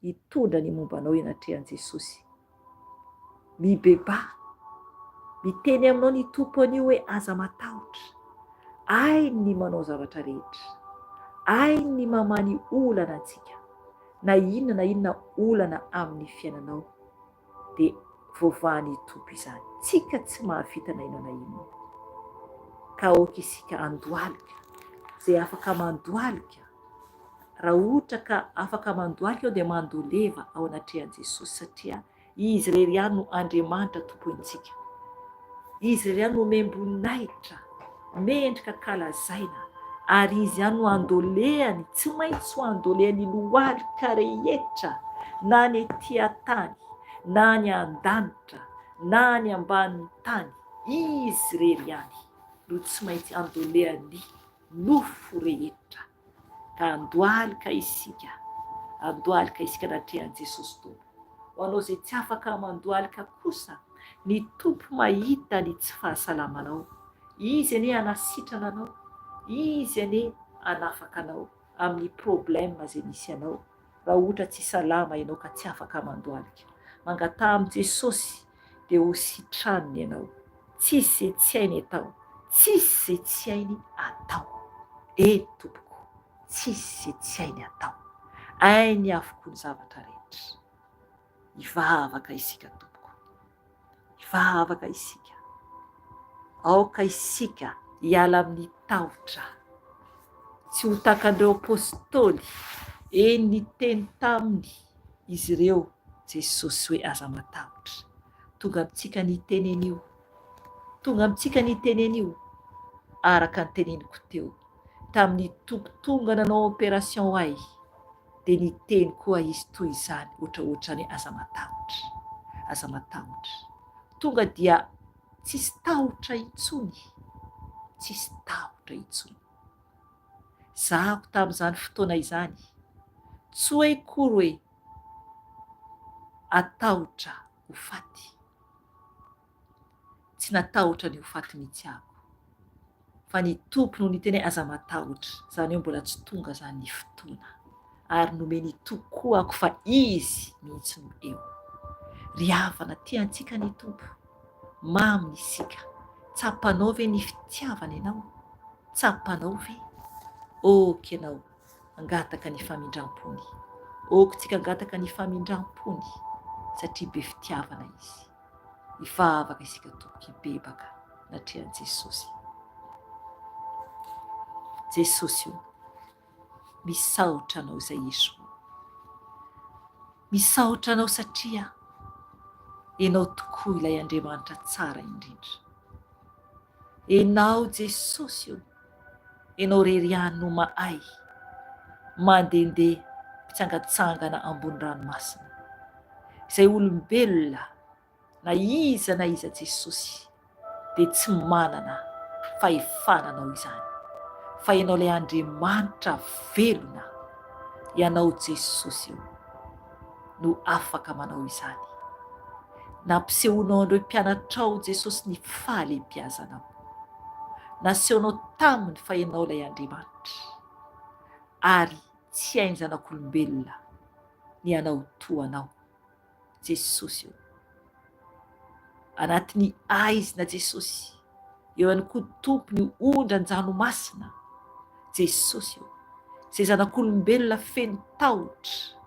hitondra ny mombanao anatrehan'i Jesosy. Mibeba, miteny aminao ny tompo anio hoe aza matahotra. Hainy ny manao zavatra rehetra. Hainy ny mamany olana antsika. Na inona olana amin'ny fiainanao dia voavahan'ny tompo izany. Tsika tsy mahavita na inona. Ka oka isika andohalika. Zay afaka mandohalika. Raha ohatra ka afaka mandohalika dia mandoleva ao anatrehan'i Jesosy satria izy irery ihany no Andriamanitra tompontsika. Izy irery ihany no memboninahitra, mendrika kalazaina, ary izy ihany no andolehany, tsy maintsy ho andolehany lohalika rehetra, na ny etỳ tany, na ny an-danitra, na ny ambanin'ny tany. Izy irery ihany no tsy maintsy andolehany nofo rehetra. Ka andohalika isika anatrehan'i Jesosy tompo. Ho anao izay tsy afaka mandohalika kosa, ny tompo mahita ny tsy fahasalamanao. Izy anie anasitrana anao. Izy anie anafaka anao amin'ny problème izay misy anao. Raha ohatra tsy salama ianao ka tsy afaka mandohalika, mangatà amin'i Jesosy dia ho sitraniny ianao. Tsisy izay tsy hainy atao. Tsisy izay tsy hainy atao. Tompoko, tsisy izay tsy hainy atao. Hainy avokoa ny zavatra rehetra. Hivavaka isika tompoko. Hivavaka isika. Aoka isika hiala amin'ny tahotra. Tsy ho takan'ireo apôstôly ny teny taminy izy ireo Jesosy hoe aza matahotra. Tonga amintsika ny teny anio. araka ny teneniko teo tamin'ny tompotongana anao opération ahy dia niteny koa izy toy izany ohatraohatrany aza matahotra tonga dia tsisy tahotra intsony zahako tamin'izany fotoana izany tsy hoe kory hoe atahotra ho faty, tsy natahotra ny ho faty mihitsy aho fa ny tompo no niteny aza matahotra, izany hoe mbola tsy tonga zany ny fotoana ary nomeny tokoa ako fa izy mihitsy no eo. Ry havana tiantsika ny tompo, mamy ny sika, tsapanao ve ny fitiavana ianao? Tsapanao ve? Oky ianao angataka ny famindram-pony, okytsika angataka ny famindram-pony satria be fitiavana izy. Hivavaka isika tompoky bebaka natrehan Jesosy. Jesosy io misaotra anao izay Yesoa, misaotra anao satria ianao tokoa ilay Andriamanitra tsara indrindra. Ianao Jesosy io, ianao rery no mahay mandehandeha mpitsangatsangana ambony ranomasina, izay olombelona na iza Jesosy dia tsy manana fahefananao izany, fa ianao ilay Andriamanitra velona, ianao Jesosy io no afaka manao izany. Nampisehonao andreo mpianatrao Jesosy ny fahalebiazanao, nasehonao taminy fa ianao ilay Andriamanitra ary tsy hainy zanak'olombelona ny anao toanao Jesosy io. Anatin'ny aizina Jesosy, eo ihany koa tompony ondra ny ranomasina Jesosy io, izay zanak'olombelona feno tahotra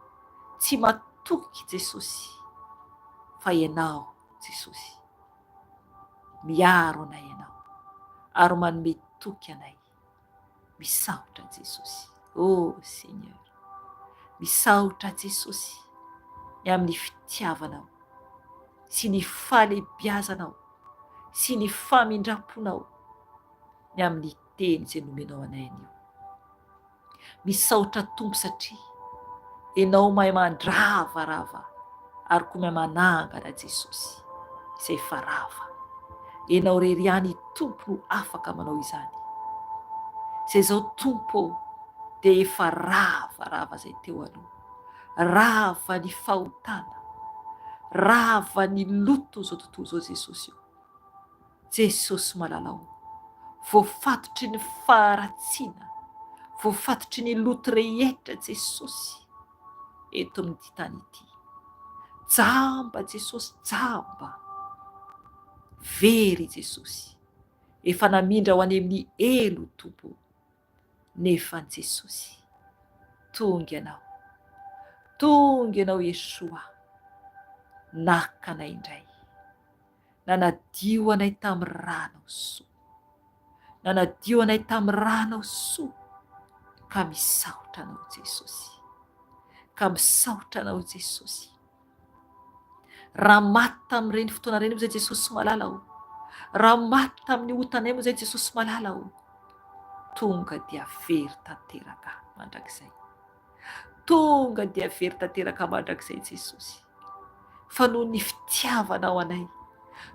tsy matoky Jesosy, fa ianao Jesosy miaro anay ianao ary manome toky anay. Misaotra Jesosy, Seigneur, misaotra Jesosy ny amin'ny fitiavanao sy ny fahalebiazanao sy ny famindramponao ny amin'ny teny izay nomenao anay anio. Misaotra Tompo satria ianao mahay mandravarava ary koa mahay manangana Jesosy izay efa rava. Ianao rery ihany Tompo no afaka manao izany. Izay zao Tompo dia efa ravarava izay teo aloha, rava ny fahotana, rava ny loto zao tontolo zao Jesosy io. Jesosy malalao, voafatotry ny faharatsiana, voafatotry ny loto rehetra Jesosy eto amin'ity tany ity. Jamba Jesosy, jamba very Jesosy, efa namindra ho any amin'ny elo Tompo. Nefa Jesosy, tonga ianao Yesoa, naka anay indray, nanadio anay tamin'ny ranao soa, nanadio anay tamin'ny ranao soa, ka misaotra anao Jesosy, ka misaotra anao Jesosy. Raha maty tamin'ireny fotoana ireny moa izay Jesosy malalao, raha maty tamin'ny hotanay moa izay Jesosy malalao, tonga dia very tanteraka mandrakizay, tonga dia very tanteraka mandrakizay Jesosy. Fa noho ny fitiavanao anay,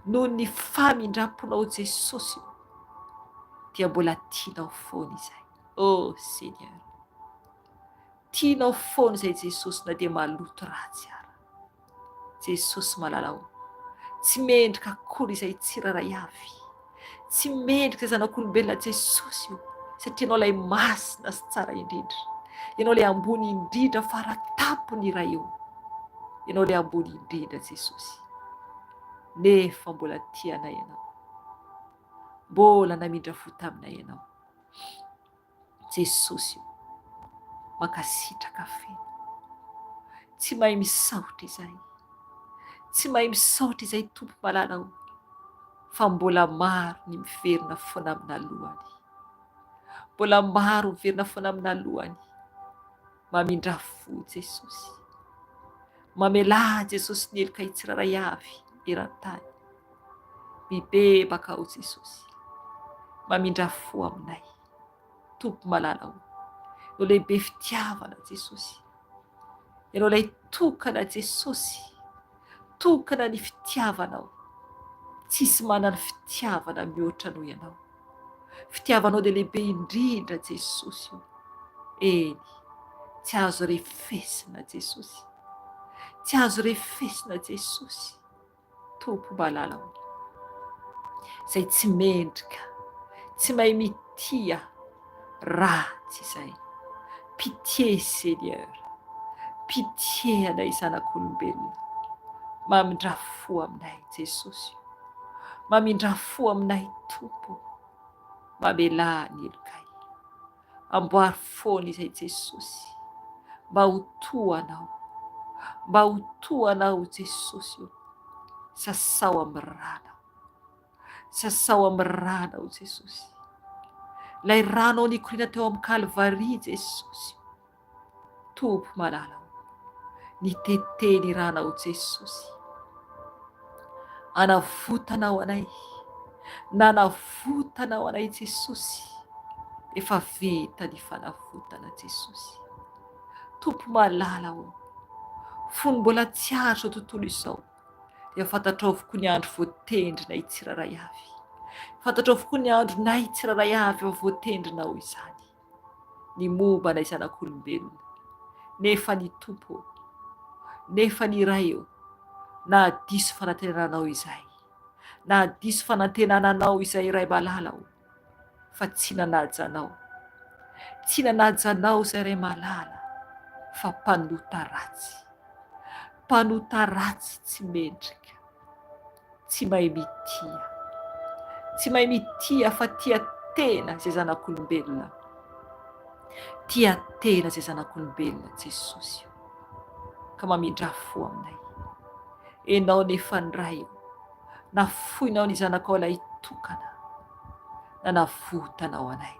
noho ny famindramponao Jesosy, dia mbola tianao foana izay. Seigneur, tianao foana izay Jesosy na dia maloto ratsy ara. Jesosy malalao, tsy mendrika akory izay tsiraray avy, tsy mendrika zanak'olombelona Jesosy io, satria ianao ilay masina sy tsara indrindra, ianao ilay ambony indrindra faratapony iray eo, ianao ilay ambony indrindra Jesosy. Nefa mbola tianay ianao, mbola namindra fo taminay ianao Jesosy io, mankasitraka feno, tsy mahay misaotra izay, tsy mahay misaotra izay Tompo malalao, fa mbola maro ny miverina foana amina lohany, mbola maro miverina foana amina lohany, mamindra fo Jesosy, mamelà Jesosy ny heloka itsiraray avy eran-tany, mibebaka ao Jesosy, mamindra fo aminay. Tompo malala ho, ianao lehibe fitiavana Jesosy, ianao ilay tokana Jesosy, tokana ny fitiavanao. Tsisy manana fitiavana mihoatra anao ianao. Fitiavanao dia lehibe indrindra Jesosy io. Eny, tsy azo refesina Jesosy, tsy azo refesina Jesosy. Tompo malala ho, izay tsy mendrika, tsy mahay mitia ratsy izay. Pitié Seigneur, pitié anay zanak'olombelona. Mamindra fo aminay Jesosy, mamindra fo aminay Tompo. Mamelà ny elokay, amboary foana izay Jesosy, mba ho toanao, mba ho toanao Jesosy io. Sasao amin'ny ranao, sasao amin'ny ranao Jesosy. Lay ranao nikorina teo amin'ny Kalvaria Jesosy. Tompo malala ho, nitete ny ranao Jesosy. Anavotanao anay, nanavotanao anay Jesosy. Efa vita ny fanavotana Jesosy. Tompo malala ho, fony mbola tsy azo tontolo izao, dia fantatrao avokoa ny andro voatendrinay tsiraray avy. Fantatrao avokoa ny andronay tsiraray avy efa voatendrinao izany. Ny momba anay zanak'olombelona, nefa ny Tompo, nefa ny iray eo, na diso fanantenananao izay, na diso fanantenananao izay iray malala ho, fa tsy nanajanao, tsy nanajanao izay iray malala, fa mpanota ratsy, mpanota ratsy tsy mendrika, tsy mahay mitia, tsy mahay mitia fa tia tena izay zanak'olombelona, tia tena izay zanak'olombelona Jesosy. Ka mamindra fo aminay, enao nefa ndray io, nafoinao ny zanakao ilay tokana, na navotanao anay.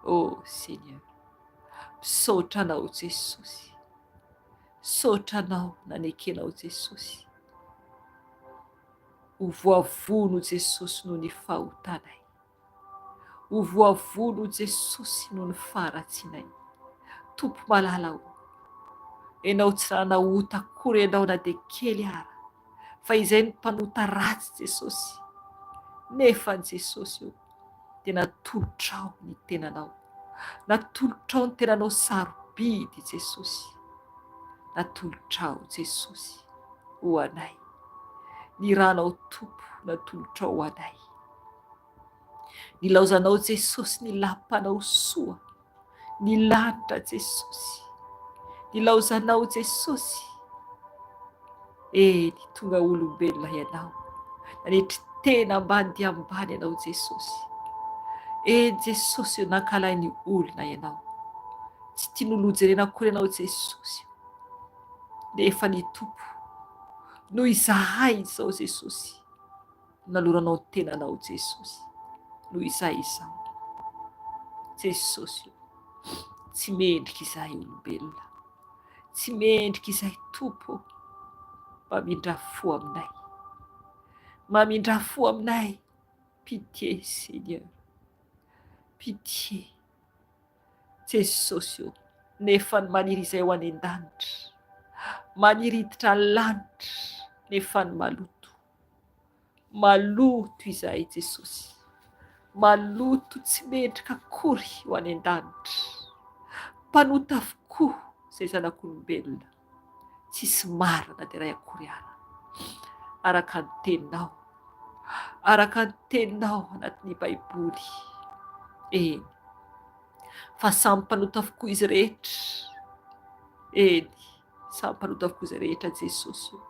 Oh Seigneur, misaotra anao Jesosy, misaotra anao nanekenao Jesosy. Ho voavono Jesosy noho ny fahotanay, ho voavono Jesosy noho ny faratsinay. Tompo malala ho, enao tsy nanahota akory ianao na dia kely ara, fa izay ny mpanota ratsy Jesosy. Nefa ny Jesosy io dia natolotrao ny tenanao, natolotrao ny tenanao sarobidy Jesosy. Natolotrao Jesosy ho anay, ny ranao Tompo natolotrao ho anay. Nilaozanao Jesosy ny lampanao soa, ny lanitra Jesosy. Nilaozanao Jesosy, eny tonga olombelona ianao, nanetry tena ambany dia ambany ianao Jesosy. Eny Jesosy nankalay ny olona ianao, tsy tian'olona jerena akory ianao Jesosy. Nefa ny Tompo noho izahay izao Jesosy, naloranao ny tenanao Jesosy, noho izay izao Jesosy. Tsy mendrika izahay olombelona, tsy mendrika izahay Tompo. Mamindra fo aminay, mamindra fo aminay. Pitié Seigneur, pitié Jesosy io. Nefa ny maniry izay ho any an-danitra, maniry hiditra ny lanitra, nefa ny maloto, maloto izahay Jesosy, maloto tsy mendrika akory ho any an-danitra. Mpanota avokoa izay zanak'olombelona, tsisy marina dia iray akory ara, araka ny teninao, araka ny teninao anatin'ny Baiboly. Eny, fa samy mpanota avokoa izy rehetra. Eny, samy mpanota avokoa izy rehetra Jesosy io,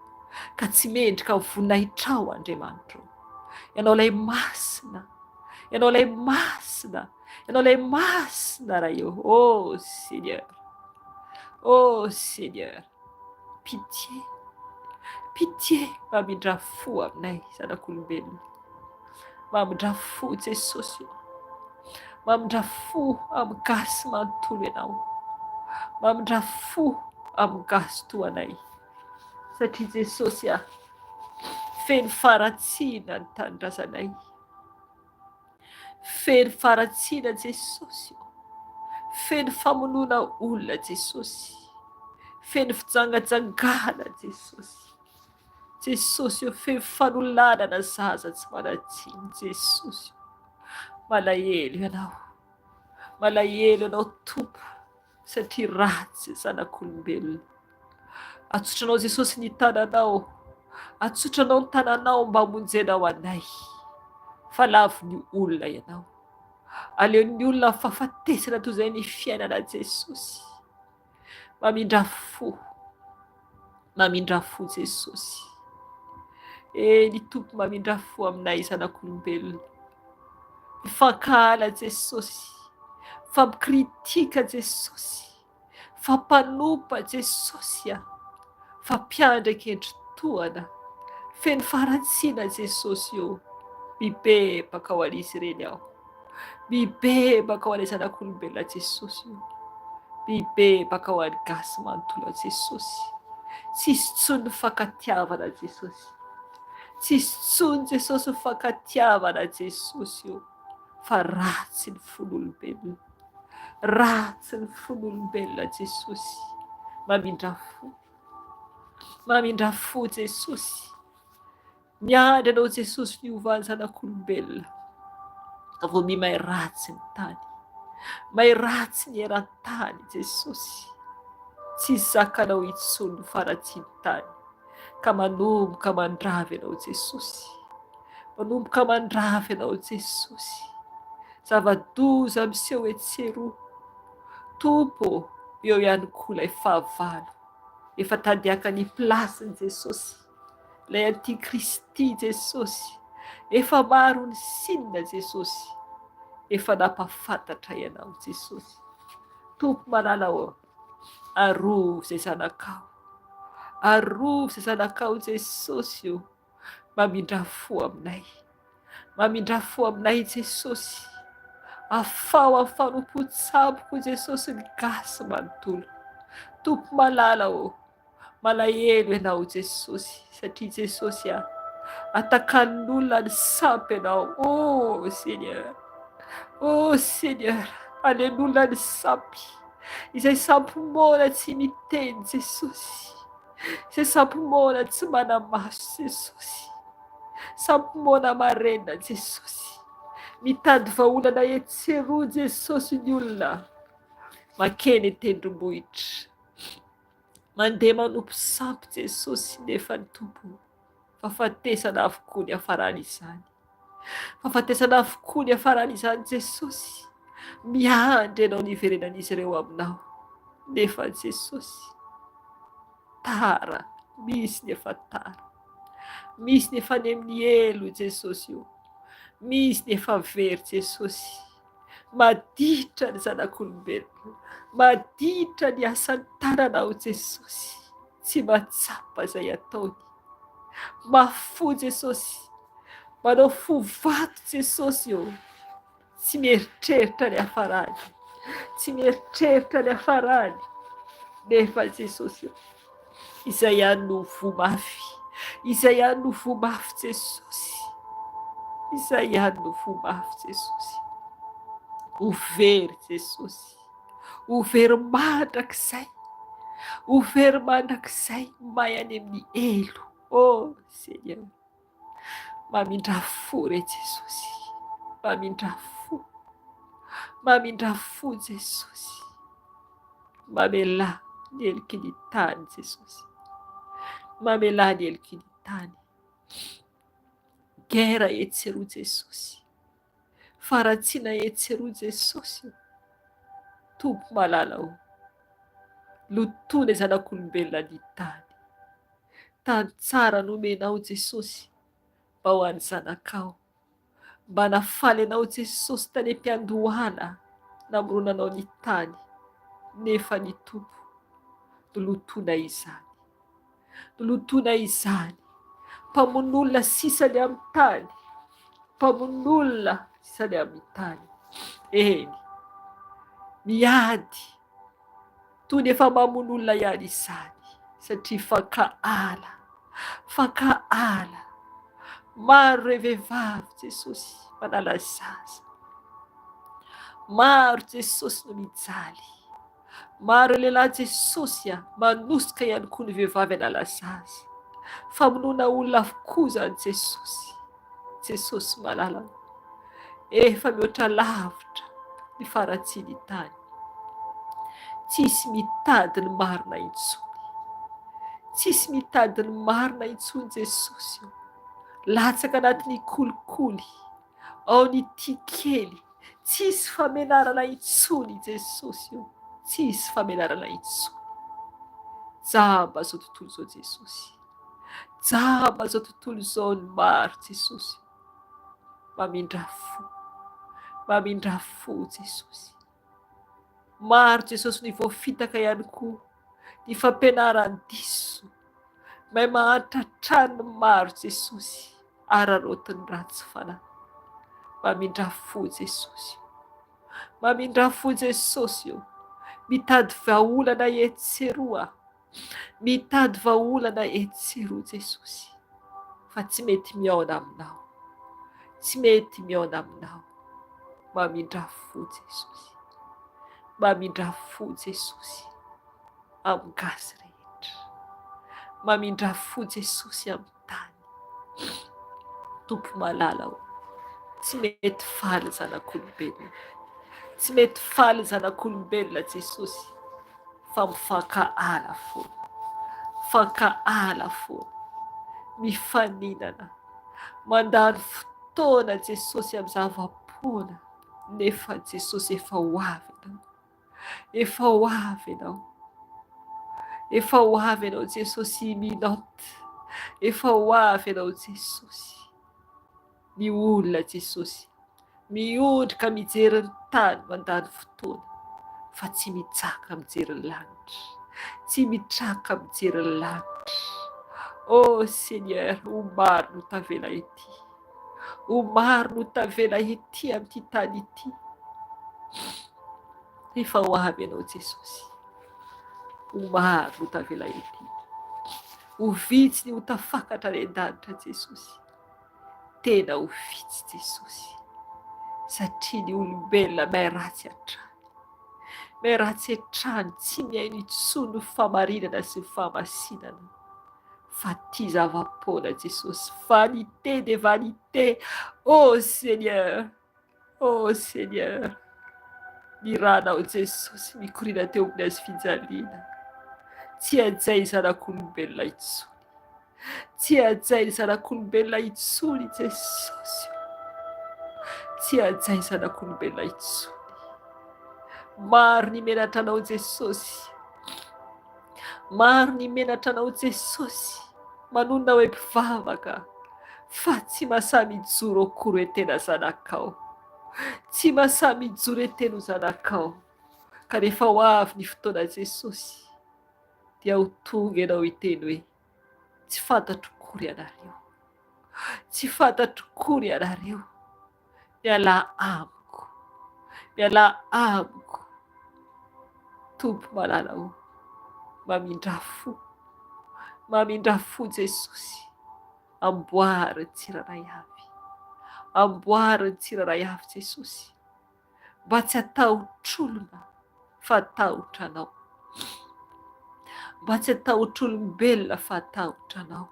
ka tsy mendrika voninahitra Andriamanitra. Ianao ilay masina, ianao ilay masina, ianao ilay masina raha eo. Oh Seigneur, oh Seigneur, pitié, pitié. Mamindra fo aminay zanak'olombelona, mamindra fo Jesosy, mamindra fo amin'ny gasy manontolo ianao, mamindra fo amin'ny gasy toanay, satria Jesosy feno faratsiana ny tanindrazanay, Feno faratsiana Jesosy, feno famonoana olona Jesosy, feno fijangajangana Jesosy. Jesosy eo, feno fanolanana zaza tsy manatsiny Jesosy. Malahelo ianao, malahelo ianao Tompo, satria ratsy zanak'olombelona. Atsotranao Jesosy ny tananao, atsotranao ny tananao mba hamonjenao anay. Fa lavon'ny olona ianao, aleon'ny olona fahafatesana toy izay ny fiainana Jesosy. Mamindra fo, mamindra fo Jesosy. Ny Tompo mamindra fo aminay zanak'olombelona. Mifankahala Jesosy, fampikritika Jesosy, fampanompa Jesosy, fampiandraka endri-toana, feno faratsiana Jesosy eo. Mibebaka ho an'izy ireny aho, mibebaka ho anay zanak'olombelona Jesosy eo, mibebaka ho an'ny gasy manontolo Jesosy. Tsisy tsony ny fankatiavana Jesosy, tsisy tsony Jesosy ny fankatiavana Jesosy eo, fa ratsy ny fon'olombelona, ratsy ny fon'olombelona Jesosy. Mamindra fo, mamindra fo Jesosy. Miandry anao Jesosy fiovany zanak'olombelona, vao mimay ratsy ny tany, may ratsy ny eran-tany Jesosy. Tsy zakanao intsony ny faratsiny tany, ka manomboka mandravy anao Jesosy, manomboka mandravy anao Jesosy. Zava-doza miseho etseroa, Tompo, eo ihany koa ilay fahavalo, efa tandiaka ny plasiny Jesosy, ilay antikristy Jesosy, efa maro ny sinina Jesosy, efa nampafantatra ianao Jesosy. Tompo malalao, arovy izay zanakao, arovy izay zanakao Jesosy eo, mamindra fo aminay, mamindra fo aminay Jesosy. Afao amin'ny fanompo-tsampoko Jesosy ny gasy manontolo. Tompo malalao, malahelo ianao Jesosy, satria Jesosy atakanin'olona ny sampy ianao. Oh Seigneur, oh Seigneur, alen'olona ny sampy, izay sampy mora tsy miteny Jesosy, izay sampy mora tsy manamaso Jesosy, sampy mora marena Jesosy. Mitady vahaolana etseroa Jesosy ny olona, makeny tendrombohitra, mandeha manompo sampy Jesosy, nefa ny Tompo fahafatesana avokoa ny hafaran'izany, fahafatesana avokoa ny hafaran'izany Jesosy. Miandry ianao ny iverenan'izy ireo aminao, nefa Jesosy tara, misy ny efa tara, misy ny efa any amin'ny elo Jesosy io, misy ny efa very Jesosy. Maditra ny zanak'olombelona, maditra ny asan'ny tananao Jesosy, tsy matsapa izay ataony. Mafo Jesosy, manao fo vato Jesosy eo, tsy mieritreritra ny hafarany, tsy mieritreritra ny hafarany, nefa Jesosy eo, izay ihany no vomafy, izay ihany no vomafy Jesosy, izay ihany no vomafy Jesosy. Ho very Jesosy, ho very mandrakizay, ho very mandrakizay may any amin'ny elo. Oh Seigneur, mamindra fo re Jesosy, mamindra fo, mamindra fo Jesosy, mamela ny heliky ny tany Jesosy, mamela ny heliky ny tany. Gera etseroa Jesosy, faratsiana etseroa Jesosy. Tompo malalao, lotoana zanak'olombelona ny tany, tany tsara nomenao Jesosy mba ho an'ny zanakao, mba nafaly anao Jesosy tany am-piandohana, namoronanao ny tany, nefa ny Tompo nolotoana izany, nolotoana izany, mpamon'olona sisany amin'ny tany, mpamon'olona sisany amin'ny tany. Eny, miady toy ny efa mamon'olona ihany izany, satria fankahala, fankahala. Maro ireo vehivavy Jesosy manala zaza, Maro Jesosy no mijaly. Maro lehilahy Jesosy manosika ihany koa ny vehivavy analazazy. Famonoana olona avokoa zany Jesosy. Jesosy malala. Efa mihoatra lavitra ny faratsiny tany. Tsisy mitady ny marina intsony. Tsisy mitady ny marina intsony Jesosy. Latsaka anatin'ny kolikoly. Ao ny tia kely. Tsisy famenarana intsony Jesosy. Tsisy famenarana intsony. Jamba zao tontolo zao Jesosy. Jamba zao tontolo zao ny maro Jesosy. Mamindra fo. Mamindra fo Jesosy. Maro Jesosy ny voafitaka ihany koa ny fampianaran-diso. Mahay mahantratrano maro Jesosy. Ararotiny ratsy fanahy. Mamindra fo Jesosy. Mamindra fo Jesosy. Mitady vahaolana etseroa. Mitady vahaolana etseroa Jesosy. Fa tsy mety miaona aminao. Tsy mety miaona aminao. Mamindra fo Jesosy. Mamindra fo Jesosy. Amin'ny gasy rehetra. Mamindra fo Jesosy amin'ny tany. Tompo malala. Tsy mety faly zanak'olombelona. Tsy mety faly zanak'olombelona Jesosy. Fa mifankahala foana. Mifankahala foana. Mifaninana. Mandany fotoana Jesosy amin'ny zava-poana. Nefa Jesosy efa ho avy ianao. Efa ho avy ianao. Efa ho avy ianao Jesosy minote. Efa ho avy ianao Jesosy. Miolona Jesosy. Miondrika mijery ny tany mandany fotoana. Fa tsy mitsaka mijery ny lanitra. Tsy mitraka mijery ny lanitra. Oh Seigneur, ho maro no tavela ety. Ho maro no tavela ety amin'ity tany ity. Efa ho avy ianao Jesosy. Ho maro no tavela ety. Ho vitsy ny ho tafakatra any an-danitra Jesosy. Tena ho vitsy Jesosy. Satria ny olombelona mahay ratsy hatrany. Mahay ratsy hatrany, tsy mihaino intsony ny famarinana sy ny fahamasinana. Fa ty zava-poana Jesosy. Vanité de vanité. Oh Seigneur. Oh Seigneur. Ny ranao Jesosy mikorina teo amin'ny azy fijaliana. Tsy hajainy zanak'olombelona intsony. Tsy hajainy zanak'olombelona intsony Jesosy. Tsy hajainy zanak'olombelona intsony. Maro ny menatra anao Jesosy. Maro ny menatra anao Jesosy. Manonona hoe mpivavaka. Fa tsy mahasahy mijoro akory hoe tena zanakao. Tsy mahasahy mijoro hoe tena zanakao. Kanefa ho avy ny fotoana Jesosy. Dia ho tonga ianao hiteny hoe tsy fantatro kory ianareo. Tsy fantatro kory ianareo. Miala amiko. Miala amiko. Tompo malala ho. Mamindra fo. Mamindra fo Jesosy. Amboary ny tsiraray avy. Amboary ny tsiraray avy Jesosy. Mba tsy atahotr'olona fa atahotra anao. Mba tsy atahotr'olombelona fa atahotra anao.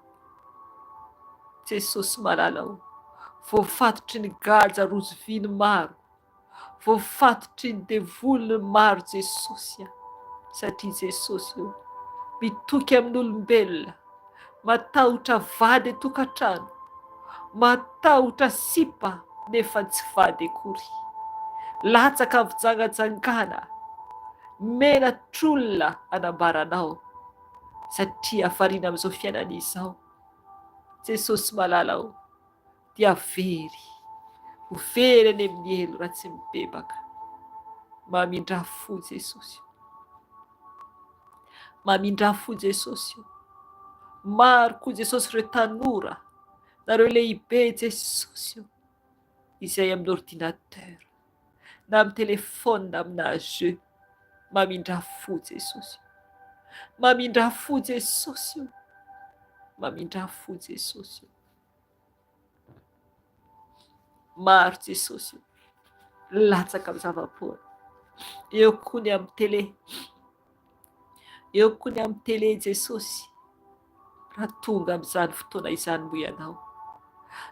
Jesosy malala ho. Voafatotry ny gaja rozy vy ny maro. Voafatotry ny devoly ny maro Jesosy. Satria Jesosy io mitoky amin'olombelona. Matahotra vady tokantrano. Matahotra sipa nefa tsy vady akory. Latsaka amin'ny fijangajangana. Menatr'olona anambaranao. Satria afarina amin'izao fiainana izao. Jesosy malala ho. Dia very. Ho very any amin'ny elo raha tsy mibebaka. Mamindra fo Jesosy. Mamindra fo Jesosy. Maro koa Jesosy ireo tanora. Nareo lehibe Jesosy. Izay amin'ny ordinateur. Na amin'ny telefona na amina jeu. Mamindra fo Jesosy. Mamindra fo Jesosy. Mamindra fo Jesosy. Maro Jesosy. latsaka amin'ny zava-poana. Eo koa ny amin'ny tele, eo koa ny amin'ny tele Jesosy. Raha tonga amin'izany fotoana izany moa ianao,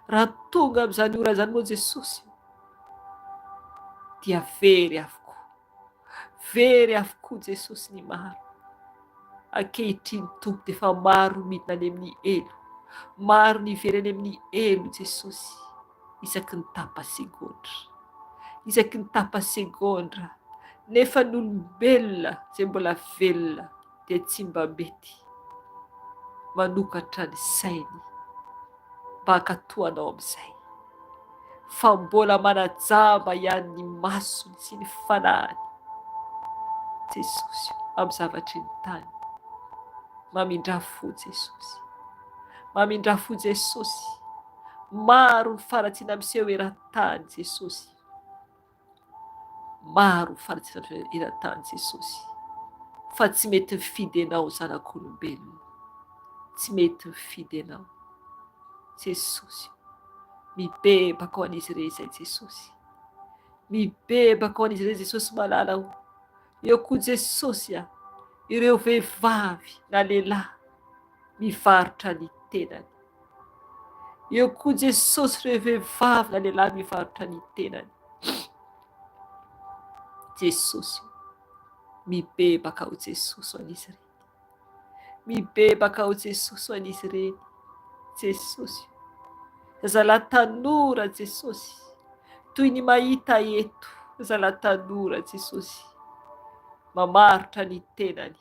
raha tonga amin'izany ora zany moa Jesosy, dia very avokoa Jesosy ny maro. Ankehitriny tompo dia efa maro midina any amin'ny elo, maro ny ivereny amin'ny elo Jesosy, isaky ny tapa-segondra, isaky ny tapa-segondra. Nefa ny olombelona izay mbola velona dia tsy mba mety manokatra ny sainy mba hankatoanao amin'izay, fa mbola manajaba ihany ny masony sy ny fanahiny Jesosy amin'ny zavatry ny tany. Mamindra fo Jesosy, mamindra fo Jesosy. Maro ny faratsiana miseho eran-tany Jesosy, maro ny faratsiana miseho eran-tany Jesosy, fa tsy mety mifidy anao zanak'olombelona, tsy mety mifidy anao Jesosy. Mibebaka ho an'izy ireny izay Jesosy, mibebaka ho an'izy ireny Jesosy malala ho. Eo koa Jesosy ireo vehivavy na lehilahy mivarotra ny tenany. Eo koa Jesosy ireo vehivavy na lehilahy mivarotra ny tenany. Jesosy, mibebaka ho Jesosy ho an'izy ireny, mibebaka ho Jesosy ho an'izy ireny. Jesosy, zazalahy tanora Jesosy, toy ny mahita eto, zazalahy tanora Jesosy, mamarotra ny tenany,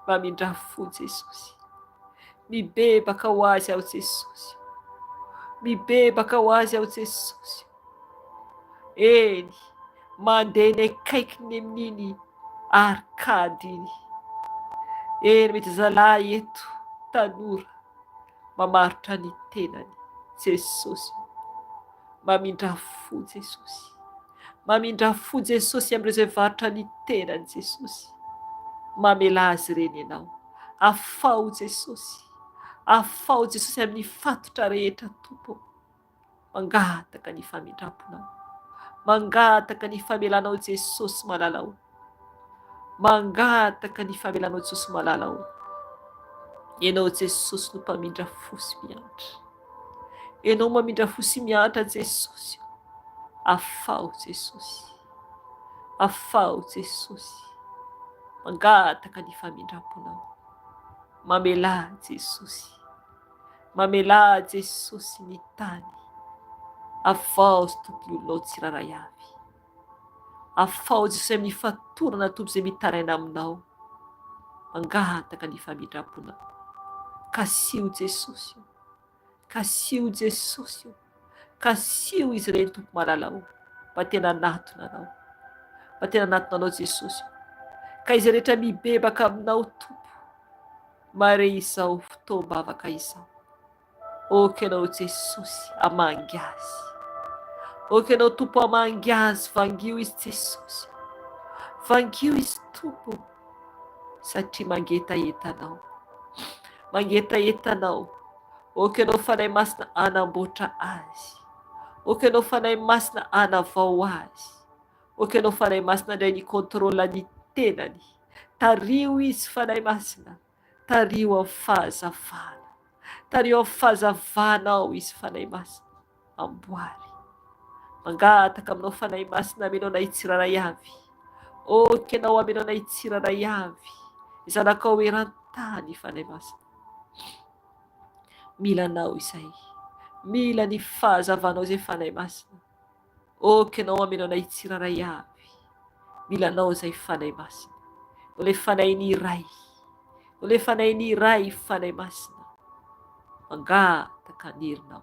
mamindra fo Jesosy. Mibebaka ho azy aho Jesosy, mibebaka ho azy aho Jesosy. Eny, mandeha ny akaikiny amin'iny arkady iny. Eny, mety zalahy eto tanora mamarotra ny tenany Jesosy, mamindra fo Jesosy, mamindra fo Jesosy amin'ireo izay varotra ny tenany Jesosy. Mamela azy ireny ianao, afao Jesosy, afao Jesosy amin'ny fatotra rehetra tompo. Mangataka ny famindramponao, mangataka ny famelanao Jesosy malalao, mangataka ny famelanao Jesosy malalao. Ianao Jesosy no mpamindra fo sy mianatra, ianao mamindra fo sy mianatra Jesosy. Afao Jesosy, afao Jesosy, mangataka ny famindramponao, mamela Jesosy, mamela Jesosy ny tany. Afao sy tompony olonao tsiraray avy, afao Jesosy amin'ny fatorana tompo izay mitaraina aminao, mangataka ny famindramponao. Kasio Jesosy, kasio Jesosy, kasio izy ireny tompo malalao, mba tena anatona anao, mba tena anatona anao Jesosy. Ka izy rehetra mibebaka aminao tompo, mare izao fotoam-bavaka izao. Oka ianao Jesosy amangy azy, oka ianao tompo amangy azy, vangio izy Jesosy, vangio izy tompo, satria mangetaentanao, mangetaentanao. Oka ianao fanahy masina anamboatra azy, oka ianao fanahy masina anavao azy, oka ianao fanahy masina indray ny kontrola ny tenany. Tario izy fanahy masina, tario amin'ny fahazavana, tario amin'ny fahazavanao izy fanahy masina, amboary. Mangataka aminao fanahy masina, amenao anay tsiraray avy, oka ianao amenao anay tsiraray avy, zanakao eran-tany fanahy masina. Mila anao izay, mila ny fahazavanao izay fanahy masina. Oka ianao amenao anay tsiraray avy, mila anao izay fanahy masina. Ole fanahy ny iray, ole fanahy ny iray fanahy masina. Mangataka ny herinao,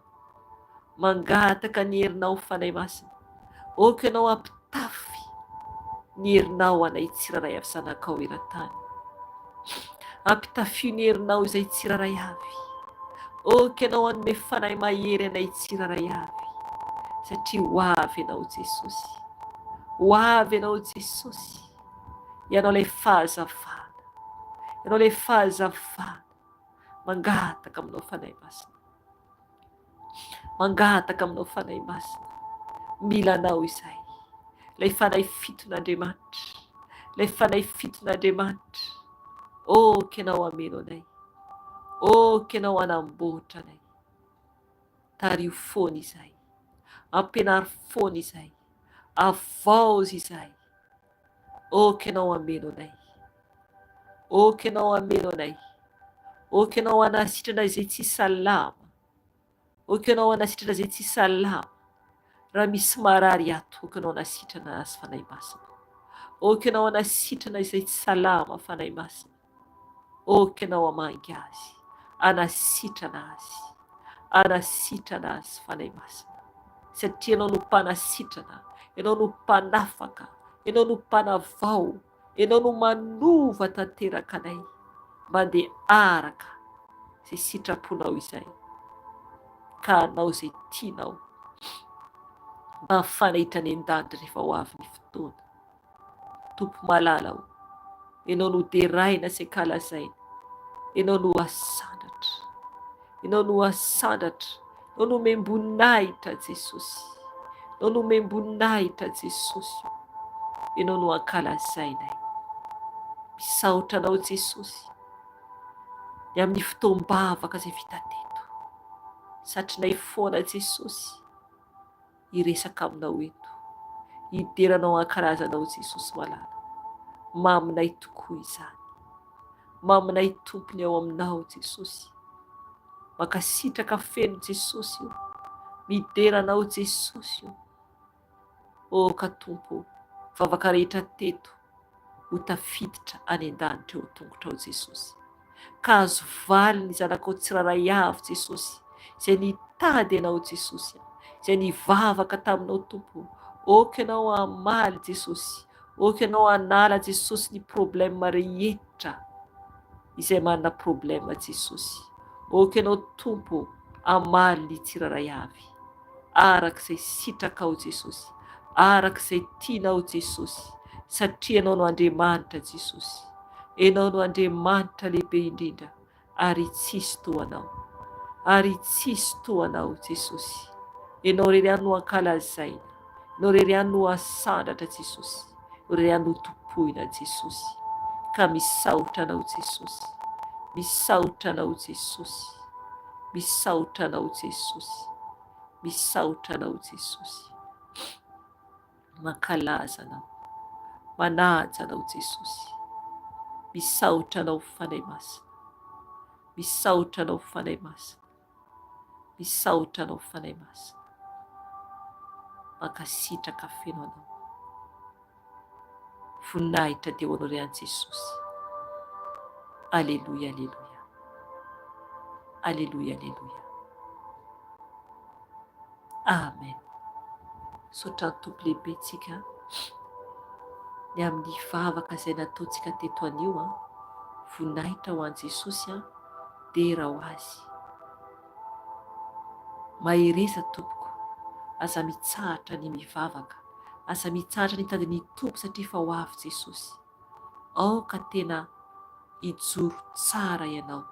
mangataka ny herinao fanahy masina. Oka ianao ampitafy ny herinao anay tsiraray avy zanakao eran-tany, ampitafy ny herinao izay tsiraray avy. Oka ianao anome fanahy mahery anay tsiraray avy, satria ho avy ianao Jesosy, ho avy ianao Jesosy. Ianao ilay fahazavana, ianao ilay fahazavana. Mangataka aminao fanahy masina, mangataka aminao fanahy masina. Mila anao izay, ilay fanay fiton'Andriamanitra, ilay fanay fiton'Andriamanitra. Oka ianao ameno anay, oka ianao anamboatra anay. Tario foana izay, ampianary foana izay, avaozy izay. Oka ianao ameno anay, oka ianao ameno anay, oka ianao anasitrana izay tsy salama, oka ianao anasitrana izay tsy salama. Raha misy marary ato, oka ianao anasitrana azy fanahy masina. Oka ianao anasitrana izay tsy salama fanahy masina. Oka ianao amangy azy, anasitrana azy, anasitrana azy fanahy masina. Satria ianao no mpanasitrana, ianao no mpanafaka, ianao no mpanavao, ianao no manova tanteraka anay mandeha araka izay sitraponao izay. Ka anao izay tianao mba hafanahitra ny an-danitra rehefa ho avy ny fotoana. Tompo malala ho, ianao no deraina sy ankalazaina, ianao no asandatra, ianao no asandatra, ianao no memboninahitra Jesosy, ianao no memboninahitra Jesosy, ianao no ankalazainay. Misaotra anao Jesosy ny amin'ny fotoam-bavaka izay vita teto. Satrinay foana Jesosy hiresaka aminao eto, hideranao ankalazanao Jesosy malala. Maminay tokoa izany, maminay tompony ao aminao Jesosy. Mankasitraka feno Jesosy io, mideranao Jesosy io. O ka tompo, vavaka rehetra teto ho tafiditra any an-danitra eo tongotra ao Jesosy. Ka azo valy ny zanakao tsiraray avy Jesosy, izay nitady ianao Jesosy, izay nivavaka taminao tompo. Oka ianao hamaly Jesosy, oka ianao hanala Jesosy ny problème rehetra izay manana problème Jesosy. Oka ianao tompo hamaly ny tsiraray avy, arak'izay sitrakao Jesosy, arak'izay tianao Jesosy. Satria ianao no Andriamanitra Jesosy, ianao no Andriamanitra lehibe indrindra, ary tsisy toanao, ary tsisy toanao Jesosy. Ianao rery ihany no ankalazaina, ianao rery ihany no asandatra Jesosy, ianao rery ihany no topoina Jesosy. Ka misaotra anao Jesosy, misaotra anao Jesosy, misaotra anao Jesosy, misaotra anao Jesosy. Mankalaza anao, manaja anao Jesosy. Misaotra anao fanahy masina, misaotra anao fanahy masina, misaotra anao fanahy masina. Mankasitraka feno anao, voninahitra dia ho anao ry any Jesosy. Aleluia, aleluia, aleluia, aleluia. Amen. Saotra ny tompo lehibe tsika ny amin'ny vavaka izay nataontsika teto anio, voninahitra ho any Jesosy, dera ho azy. Mahireza tompoko, aza mitsahatra ny mivavaka, aza mitsahatra ny tady ny tompo satria fa ho avy Jesosy. Ao ka tena hijoro tsara ianao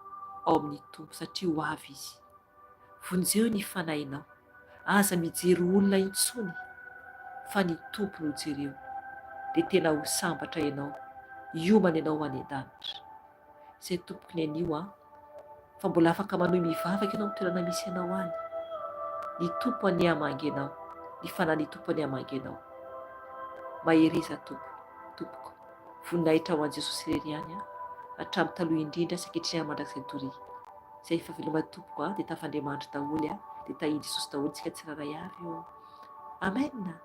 ao amin'ny tompo satria ho avy izy. Vonjeo ny fanahinao, aza mijery olona intsony fa ny tompo no jereo, dia tena ho sambatra ianao, hiomana ianao any an-danitra. Izay tompoko ny anio, fa mbola afaka manohy mivavaka ianao amin'ny toerana misy ianao any. Ny tompo any hamangy ianao, ny fanahy ny tompo any hamangy ianao. Mahireza tompoko, voninahitra ho an Jesosy rery ihany, hatramin'ny taloha indrindra sy ankehitriny mandrakizay toria. Izay fahaveloman'ny tompoko dia tafandriamanitra daholo, dia tahiny Jesosy daholo tsika tsiraray avy eo. Amen.